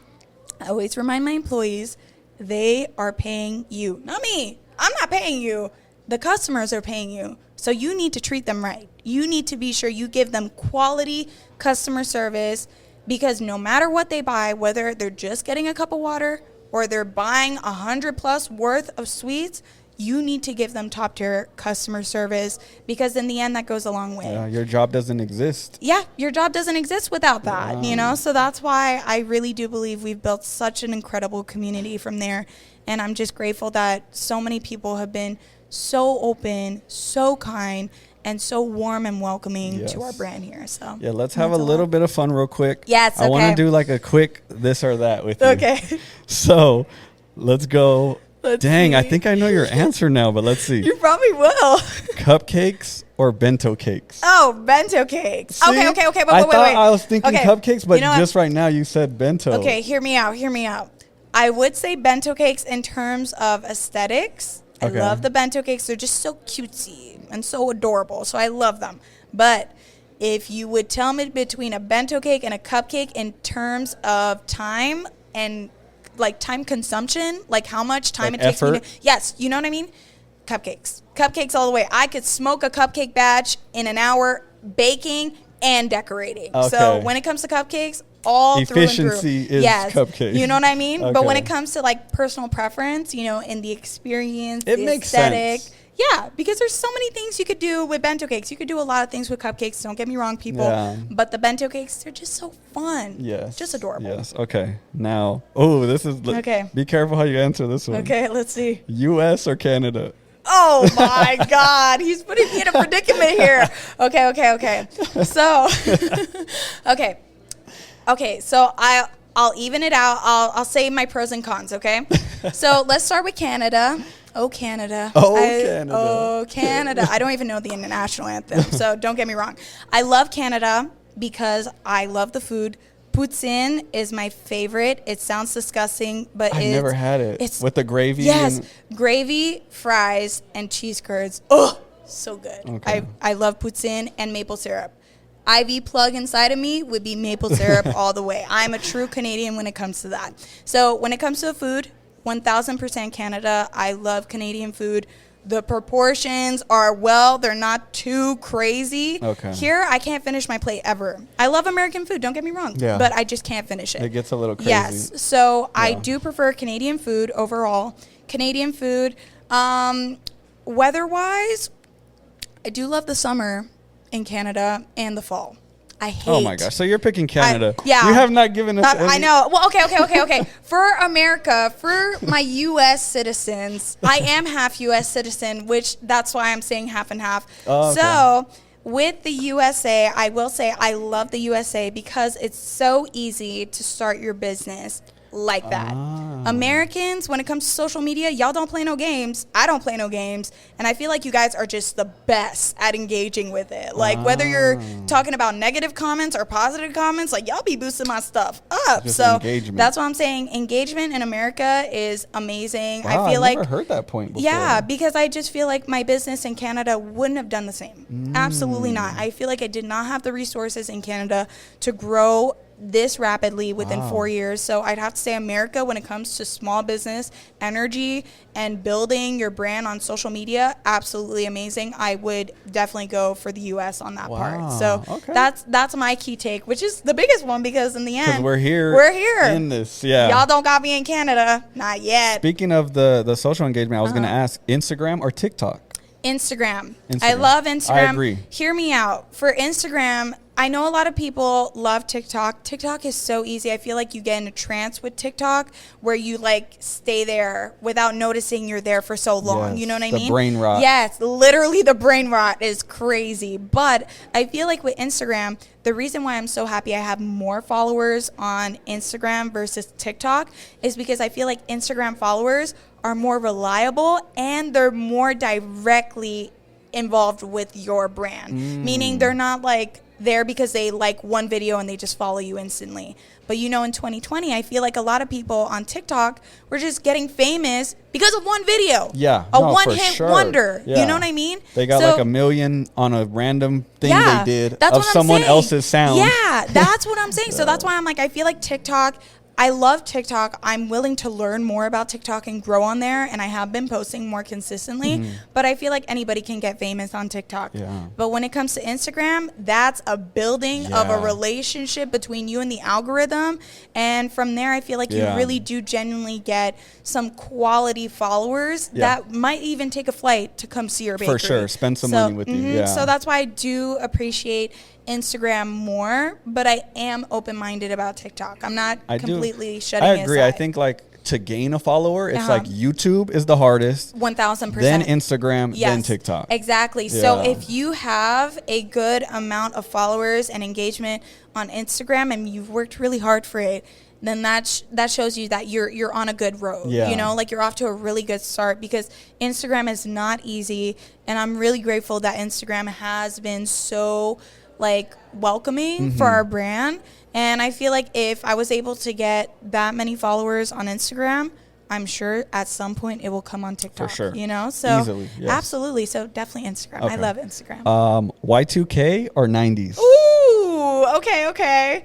S3: I always remind my employees, they are paying you, not me. I'm not paying you. The customers are paying you. So you need to treat them right. You need to be sure you give them quality customer service because no matter what they buy, whether they're just getting a cup of water or they're buying 100+ worth of sweets, you need to give them top tier customer service because in the end that goes a long way.
S2: Yeah, your job doesn't exist.
S3: Yeah, your job doesn't exist without that, So that's why I really do believe we've built such an incredible community from there. And I'm just grateful that so many people have been so open, so kind, and so warm and welcoming to our brand here. So
S2: let's have a little bit of fun real quick.
S3: Yes, okay.
S2: I want to do like a quick this or that with you.
S3: Okay.
S2: So let's go.
S3: Let's
S2: Dang,
S3: see.
S2: I think I know your answer now, but let's see.
S3: You probably will.
S2: Cupcakes or bento cakes?
S3: Oh, bento cakes.
S2: See?
S3: Okay. But
S2: I
S3: wait.
S2: thought I was thinking
S3: Okay.
S2: cupcakes, but
S3: You know
S2: just right now you said bento.
S3: Okay, hear me out. I would say bento cakes in terms of aesthetics. I love the bento cakes. They're just so cutesy and so adorable. So I love them. But if you would tell me between a bento cake and a cupcake in terms of time and like time consumption, like how much time
S2: like
S3: it takes
S2: effort?
S3: me to, yes, you know what I mean? Cupcakes all the way. I could smoke a cupcake batch in an hour, baking and decorating.
S2: Okay.
S3: So when it comes to cupcakes, all
S2: efficiency
S3: through
S2: is
S3: and through.
S2: cupcakes.
S3: You know what I mean?
S2: Okay.
S3: But when it comes to like personal preference, in the experience,
S2: It
S3: the
S2: makes
S3: aesthetic.
S2: sense.
S3: Yeah, because there's so many things you could do with bento cakes. You could do a lot of things with cupcakes. Don't get me wrong, people.
S2: Yeah.
S3: But the bento cakes, they're just so fun.
S2: Yes.
S3: Just adorable.
S2: Yes. Okay. Now, this is.
S3: Okay.
S2: Be careful how you answer this one.
S3: Okay, let's see.
S2: U.S. or Canada?
S3: Oh my God, he's putting me in a predicament here. Okay. So, okay. So I'll even it out. I'll say my pros and cons. Okay. So let's start with Canada. Oh, Canada.
S2: Canada.
S3: Oh, Canada. I don't even know the national anthem, so don't get me wrong. I love Canada because I love the food. Poutine is my favorite. It sounds disgusting, but
S2: I've never had it.
S3: It's
S2: with the gravy.
S3: Yes, gravy, fries, and cheese curds. Oh, so good.
S2: Okay.
S3: I love poutine and maple syrup. IV plug inside of me would be maple syrup all the way. I'm a true Canadian when it comes to that. So when it comes to food, 1000% Canada. I love Canadian food. The proportions are, well, they're not too crazy.
S2: Okay.
S3: Here, I can't finish my plate ever. I love American food, don't get me wrong.
S2: Yeah.
S3: But I just can't finish it.
S2: It gets a little crazy.
S3: Yes. So I
S2: Yeah.
S3: do prefer Canadian food overall. Canadian food. Weather-wise, I do love the summer in Canada and the fall. I hate.
S2: Oh my gosh! So you're picking Canada?
S3: Yeah.
S2: You have not given us.
S3: I know. Well, okay. For America, for my U.S. citizens, I am half U.S. citizen, which that's why I'm saying half and half.
S2: Oh, okay.
S3: So with the USA, I will say I love the USA because it's so easy to start your business like that. Americans, when it comes to social media, y'all don't play no games. I don't play no games. And I feel like you guys are just the best at engaging with it. Like whether you're talking about negative comments or positive comments, like y'all be boosting my stuff up.
S2: Just
S3: so
S2: engagement.
S3: that's what I'm saying. Engagement in America is amazing.
S2: Wow,
S3: I feel
S2: I've
S3: like
S2: never heard that point before.
S3: yeah, because I just feel like my business in Canada wouldn't have done the same. Absolutely not. I feel like I did not have the resources in Canada to grow this rapidly within 4 years. So I'd have to say America, when it comes to small business energy and building your brand on social media, absolutely amazing. I would definitely go for the US on that part. So
S2: okay.
S3: that's my key take, which is the biggest one because in the end
S2: we're here in this. Yeah.
S3: Y'all don't got me in Canada. Not yet.
S2: Speaking of the social engagement, I was going to ask Instagram or TikTok?
S3: Instagram.
S2: Instagram.
S3: I love Instagram.
S2: I agree.
S3: Hear me out. For Instagram, I know a lot of people love TikTok. TikTok is so easy. I feel like you get in a trance with TikTok where you like stay there without noticing you're there for so long.
S2: Yes,
S3: You know what I
S2: the
S3: mean?
S2: brain rot.
S3: Yes, literally the brain rot is crazy. But I feel like with Instagram, the reason why I'm so happy I have more followers on Instagram versus TikTok is because I feel like Instagram followers are more reliable and they're more directly involved with your brand. Meaning they're not like there because they like one video and they just follow you instantly. But you know, in 2020, I feel like a lot of people on TikTok were just getting famous because of one video.
S2: Yeah.
S3: A
S2: no,
S3: one-hit
S2: for sure.
S3: wonder.
S2: Yeah.
S3: You know what I mean?
S2: They got
S3: So-
S2: like 1 million on a random thing
S3: yeah,
S2: they did
S3: that's
S2: of
S3: what I'm
S2: someone
S3: saying.
S2: else's sound.
S3: Yeah, that's what I'm saying. So that's why I'm like, I feel like TikTok, I love TikTok. I'm willing to learn more about TikTok and grow on there. And I have been posting more consistently. But I feel like anybody can get famous on TikTok.
S2: Yeah.
S3: But when it comes to Instagram, that's a building of a
S2: Yeah.
S3: relationship between you and the algorithm. And from there, I feel like
S2: Yeah.
S3: you really do genuinely get some quality followers
S2: Yeah.
S3: that might even take a flight to come see your bakery.
S2: For sure. Spend some money with you. Yeah.
S3: So that's why I do appreciate Instagram more, but I am open-minded about TikTok. I'm not completely shutting it
S2: I agree.
S3: aside.
S2: I think like to gain a follower, it's
S3: Uh-huh.
S2: like YouTube is the hardest,
S3: 1,000%.
S2: then Instagram,
S3: Yes,
S2: then TikTok.
S3: Exactly. So
S2: Yeah.
S3: if you have a good amount of followers and engagement on Instagram and you've worked really hard for it, then that shows you that you're on a good road.
S2: Yeah.
S3: You know, like you're off to a really good start because Instagram is not easy, and I'm really grateful that Instagram has been so like welcoming for our brand. And I feel like if I was able to get that many followers on Instagram, I'm sure at some point it will come on TikTok.
S2: For sure.
S3: You know? So
S2: Easily, yes.
S3: absolutely. So definitely Instagram. I
S2: Okay.
S3: love Instagram.
S2: Y2K or 90s?
S3: Ooh, okay.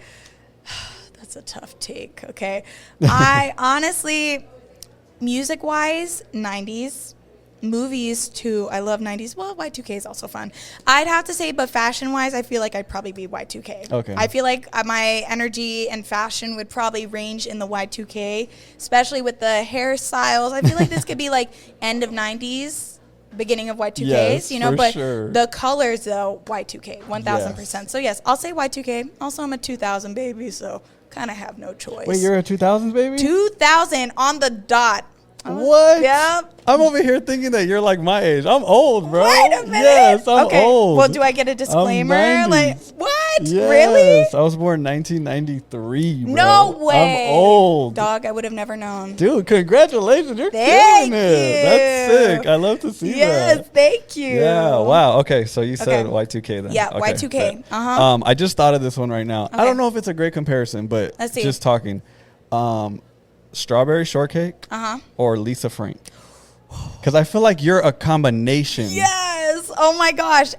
S3: That's a tough take, okay? I honestly, music-wise, 90s. Movies, too. I love 90s. Well, Y2K is also fun. I'd have to say, but fashion-wise, I feel like I'd probably be Y2K.
S2: Okay.
S3: I feel like my energy and fashion would probably range in the Y2K, especially with the hairstyles. I feel like this could be like end of 90s, beginning of Y2Ks,
S2: Yes,
S3: you know,
S2: for
S3: but
S2: sure.
S3: the colors, though, Y2K, 1,000%. So, yes, I'll say Y2K. Also, I'm a 2000 baby, so kind of have no choice.
S2: Wait, you're a 2000s baby?
S3: 2000 on the dot.
S2: What?
S3: Yep.
S2: I'm over here thinking that you're like my age. I'm old, bro.
S3: Wait a minute.
S2: Yes, I'm
S3: okay.
S2: old.
S3: Well, do I get a disclaimer?
S2: 90s.
S3: Like, what?
S2: Yes,
S3: Really?
S2: I was born 1993, bro.
S3: No way.
S2: I'm old.
S3: Dog, I would have never known.
S2: Dude, congratulations. You're
S3: Thank
S2: killing it.
S3: you.
S2: That's sick. I love to see
S3: Yes,
S2: that.
S3: thank you.
S2: Yeah, wow. Okay, so you said
S3: Okay.
S2: Y2K then.
S3: Yeah,
S2: Okay,
S3: Y2K.
S2: bet.
S3: Uh-huh.
S2: I just thought of this one right now. I
S3: Okay.
S2: don't know if it's a great comparison, but
S3: Let's see.
S2: just talking. Strawberry shortcake
S3: Uh-huh.
S2: or Lisa Frank? Because I feel like you're a combination.
S3: Yes. Oh my gosh.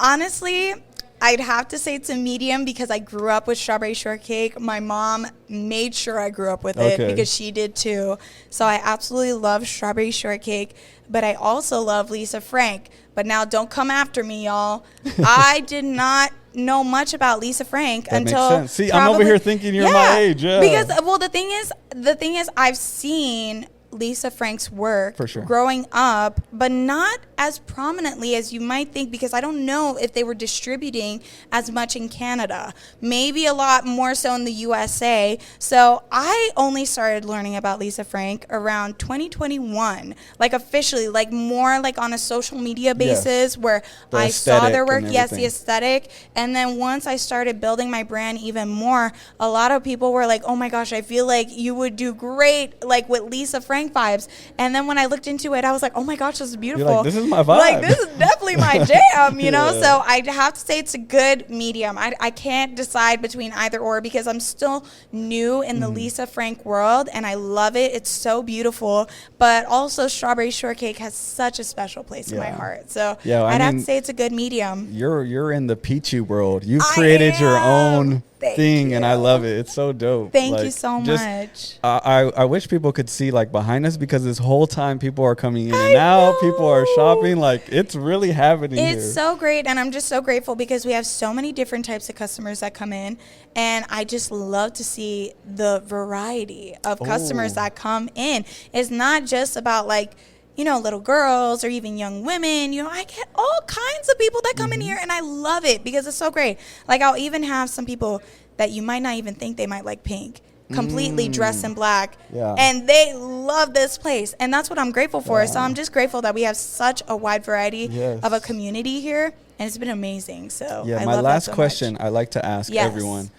S3: Honestly, I'd have to say it's a medium because I grew up with strawberry shortcake. My mom made sure I grew up with it because she did too. So I absolutely love strawberry shortcake, but I also love Lisa Frank. But now don't come after me, y'all. I did not know much about Lisa Frank until
S2: makes sense. See, I'm over here thinking you're my age. Yeah.
S3: Because the thing is I've seen Lisa Frank's work
S2: for sure
S3: growing up, but not as prominently as you might think, because I don't know if they were distributing as much in Canada, maybe a lot more so in the USA. So I only started learning about Lisa Frank around 2021, like officially, like more like on a social media basis, where I saw their work. Yes, the aesthetic. And then once I started building my brand even more, a lot of people were like, oh my gosh, I feel like you would do great like with Lisa Frank vibes. And then when I looked into it, I was like, oh my gosh, this is beautiful.
S2: You're like, this is my vibe.
S3: Like, this is definitely my jam, you know? So I have to say it's a good medium. I can't decide between either or because I'm still new in the Lisa Frank world, and I love it. It's so beautiful. But also strawberry shortcake has such a special place in my heart. So I'd have to say it's a good medium.
S2: You're in the Peachy world. You created your own thing, and I love it. It's so dope.
S3: Thank you so much.
S2: I wish people could see like behind us, because this whole time people are coming in and out, people are shopping, like it's really happening here.
S3: It's so great, and I'm just so grateful because we have so many different types of customers that come in, and I just love to see the variety of customers that come in. It's not just about like, you know, little girls or even young women. You know, I get all kinds of people that come in here, and I love it because it's so great. Like, I'll even have some people that you might not even think they might like pink, completely dressed in black, and they love this place, and that's what I'm grateful for. So I'm just grateful that we have such a wide variety of a community here, and it's been amazing. So I
S2: my
S3: love
S2: last
S3: that so
S2: question
S3: much.
S2: I like to ask everyone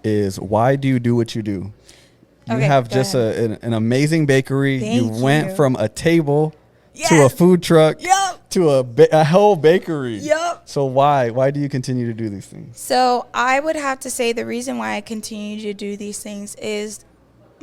S2: is, why do you do what you do? You
S3: Okay,
S2: have
S3: go
S2: just
S3: ahead.
S2: an amazing bakery.
S3: Thank
S2: you went
S3: you.
S2: from a table to a food truck to a whole bakery. So why do you continue to do these things?
S3: So I would have to say the reason why I continue to do these things is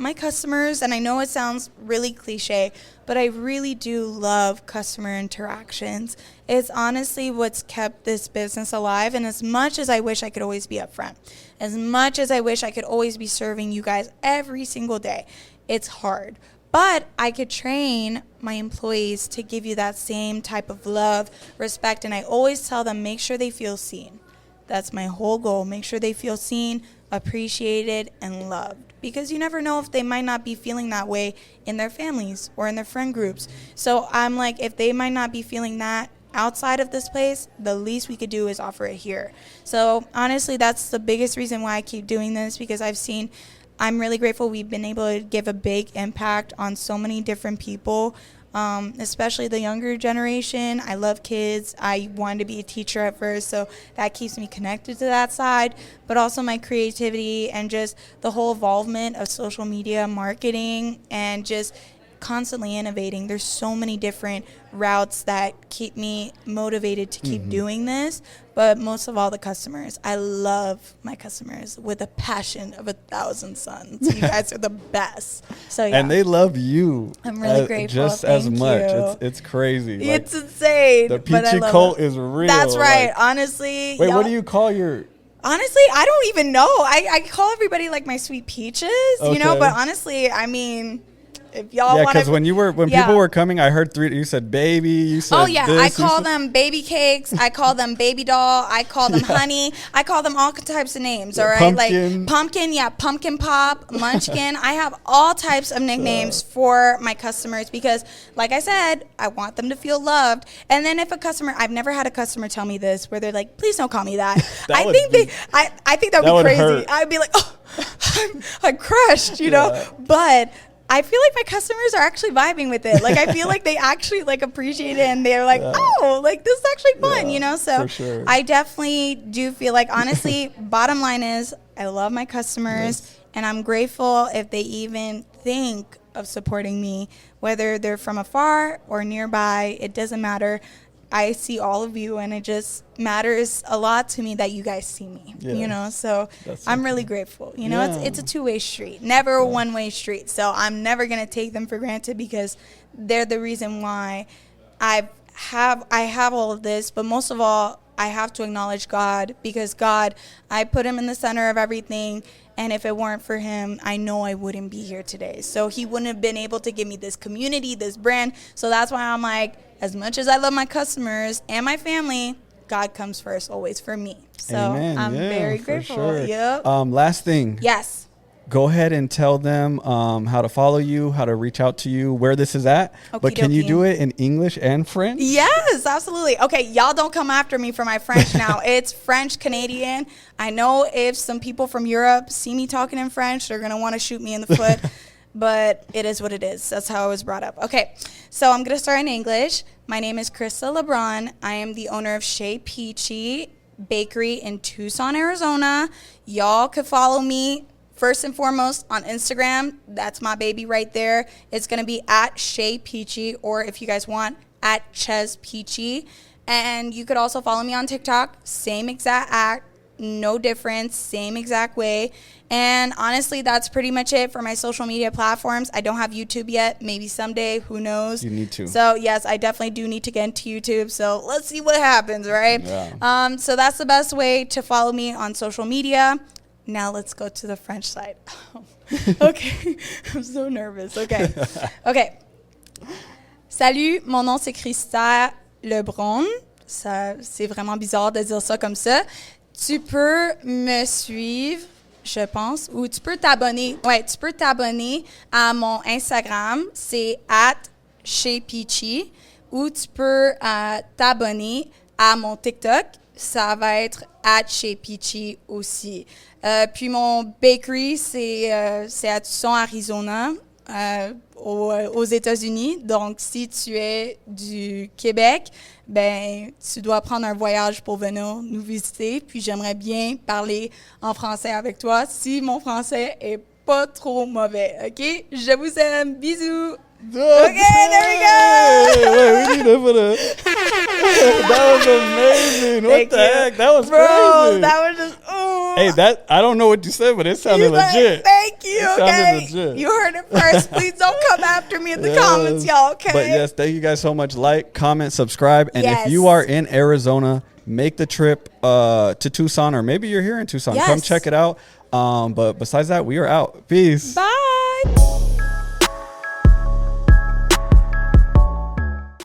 S3: my customers, and I know it sounds really cliche, but I really do love customer interactions. It's honestly what's kept this business alive, and as much as I wish I could always be upfront, as much as I wish I could always be serving you guys every single day, it's hard. But I could train my employees to give you that same type of love, respect, and I always tell them, make sure they feel seen. That's my whole goal. Make sure they feel seen, appreciated, and loved. Because you never know if they might not be feeling that way in their families or in their friend groups. So I'm like, if they might not be feeling that outside of this place, the least we could do is offer it here. So honestly, that's the biggest reason why I keep doing this, because I'm really grateful we've been able to give a big impact on so many different people, especially the younger generation. I love kids. I wanted to be a teacher at first, so that keeps me connected to that side, but also my creativity and just the whole involvement of social media marketing and just constantly innovating. There's so many different routes that keep me motivated to keep doing this, but most of all, the customers. I love my customers with a passion of 1,000 suns. You guys are the best. So yeah.
S2: And they love you.
S3: I'm really grateful.
S2: Just as
S3: Thank
S2: much.
S3: you.
S2: It's crazy.
S3: It's insane.
S2: The Peachy cult is real.
S3: That's right. Honestly.
S2: Wait, what do you call your...
S3: Honestly, I don't even know. I call everybody like my sweet peaches, you know, but honestly, I mean... If y'all want
S2: because when people were coming, I heard you said baby, you said
S3: I call them baby cakes, I call them baby doll, I call them honey, I call them all types of names, all right?
S2: Pumpkin.
S3: Like pumpkin, pumpkin pop, munchkin. I have all types of nicknames for my customers because, like I said, I want them to feel loved. And then if a customer, I've never had a customer tell me this where they're like, please don't call me that. I think that would be crazy.
S2: Hurt.
S3: I'd be like, oh, I'm crushed, you know? But I feel like my customers are actually vibing with it. Like, I feel like they actually like appreciate it, and they're like, oh, like this is actually fun, you know? So I definitely do feel like, honestly, bottom line is I love my customers, and I'm grateful if they even think of supporting me, whether they're from afar or nearby. It doesn't matter. I see all of you, and it just matters a lot to me that you guys see me, you know? So I'm really grateful. You know, it's a two-way street, never a one-way street. So I'm never going to take them for granted because they're the reason why I have all of this. But most of all, I have to acknowledge God, because God, I put him in the center of everything. And if it weren't for him, I know I wouldn't be here today. So he wouldn't have been able to give me this community, this brand. So that's why I'm like, as much as I love my customers and my family, God comes first always for me. So
S2: Amen.
S3: I'm very grateful.
S2: Sure.
S3: Yep.
S2: Last thing.
S3: Yes.
S2: Go ahead and tell them how to follow you, how to reach out to you, where this is at. But can you do it in English and French?
S3: Yes, absolutely. Okay, y'all don't come after me for my French now. It's French Canadian. I know if some people from Europe see me talking in French, they're going to want to shoot me in the foot. But it is what it is. That's how I was brought up. Okay, so I'm going to start in English. My name is Christa LeBron. I am the owner of Chez Peachy Bakery in Tucson, Arizona. Y'all could follow me first and foremost on Instagram. That's my baby right there. It's going to be at Chez Peachy, or if you guys want, at Chez Peachy. And you could also follow me on TikTok. Same exact act, no difference, same exact way. And honestly, that's pretty much it for my social media platforms. I don't have YouTube yet. Maybe someday, who knows?
S2: You need to.
S3: So yes, I definitely do need to get into YouTube. So let's see what happens, right?
S2: Yeah.
S3: So that's the best way to follow me on social media. Now let's go to the French side. Okay, I'm so nervous. Okay. Okay. Salut, mon nom c'est Christa Lebron. Ça, c'est vraiment bizarre de dire ça comme ça. Tu peux me suivre, je pense, ou tu peux t'abonner. Ouais, tu peux t'abonner à mon Instagram, c'est @Chez Peachy, ou tu peux t'abonner à mon TikTok. Ça va être @Chez Peachy aussi. Puis mon bakery, c'est à Tucson, Arizona, aux États-Unis. Donc, si tu es du Québec, ben tu dois prendre un voyage pour venir nous visiter. Puis j'aimerais bien parler en français avec toi, si mon français est pas trop mauvais. OK? Je vous aime. Bisous. Okay, there we go.
S2: Wait, we need to put that was amazing. What the heck? That was crazy.
S3: That was just, ooh.
S2: Hey, I don't know what you said, but it sounded legit.
S3: Thank you,
S2: It
S3: okay?
S2: sounded legit.
S3: You heard it first. Please don't come after me in the comments, y'all, okay?
S2: But yes, thank you guys so much. Like, comment, subscribe. And
S3: Yes.
S2: if you are in Arizona, make the trip to Tucson, or maybe you're here in Tucson.
S3: Yes.
S2: Come check it out. But besides that, we are out. Peace.
S3: Bye.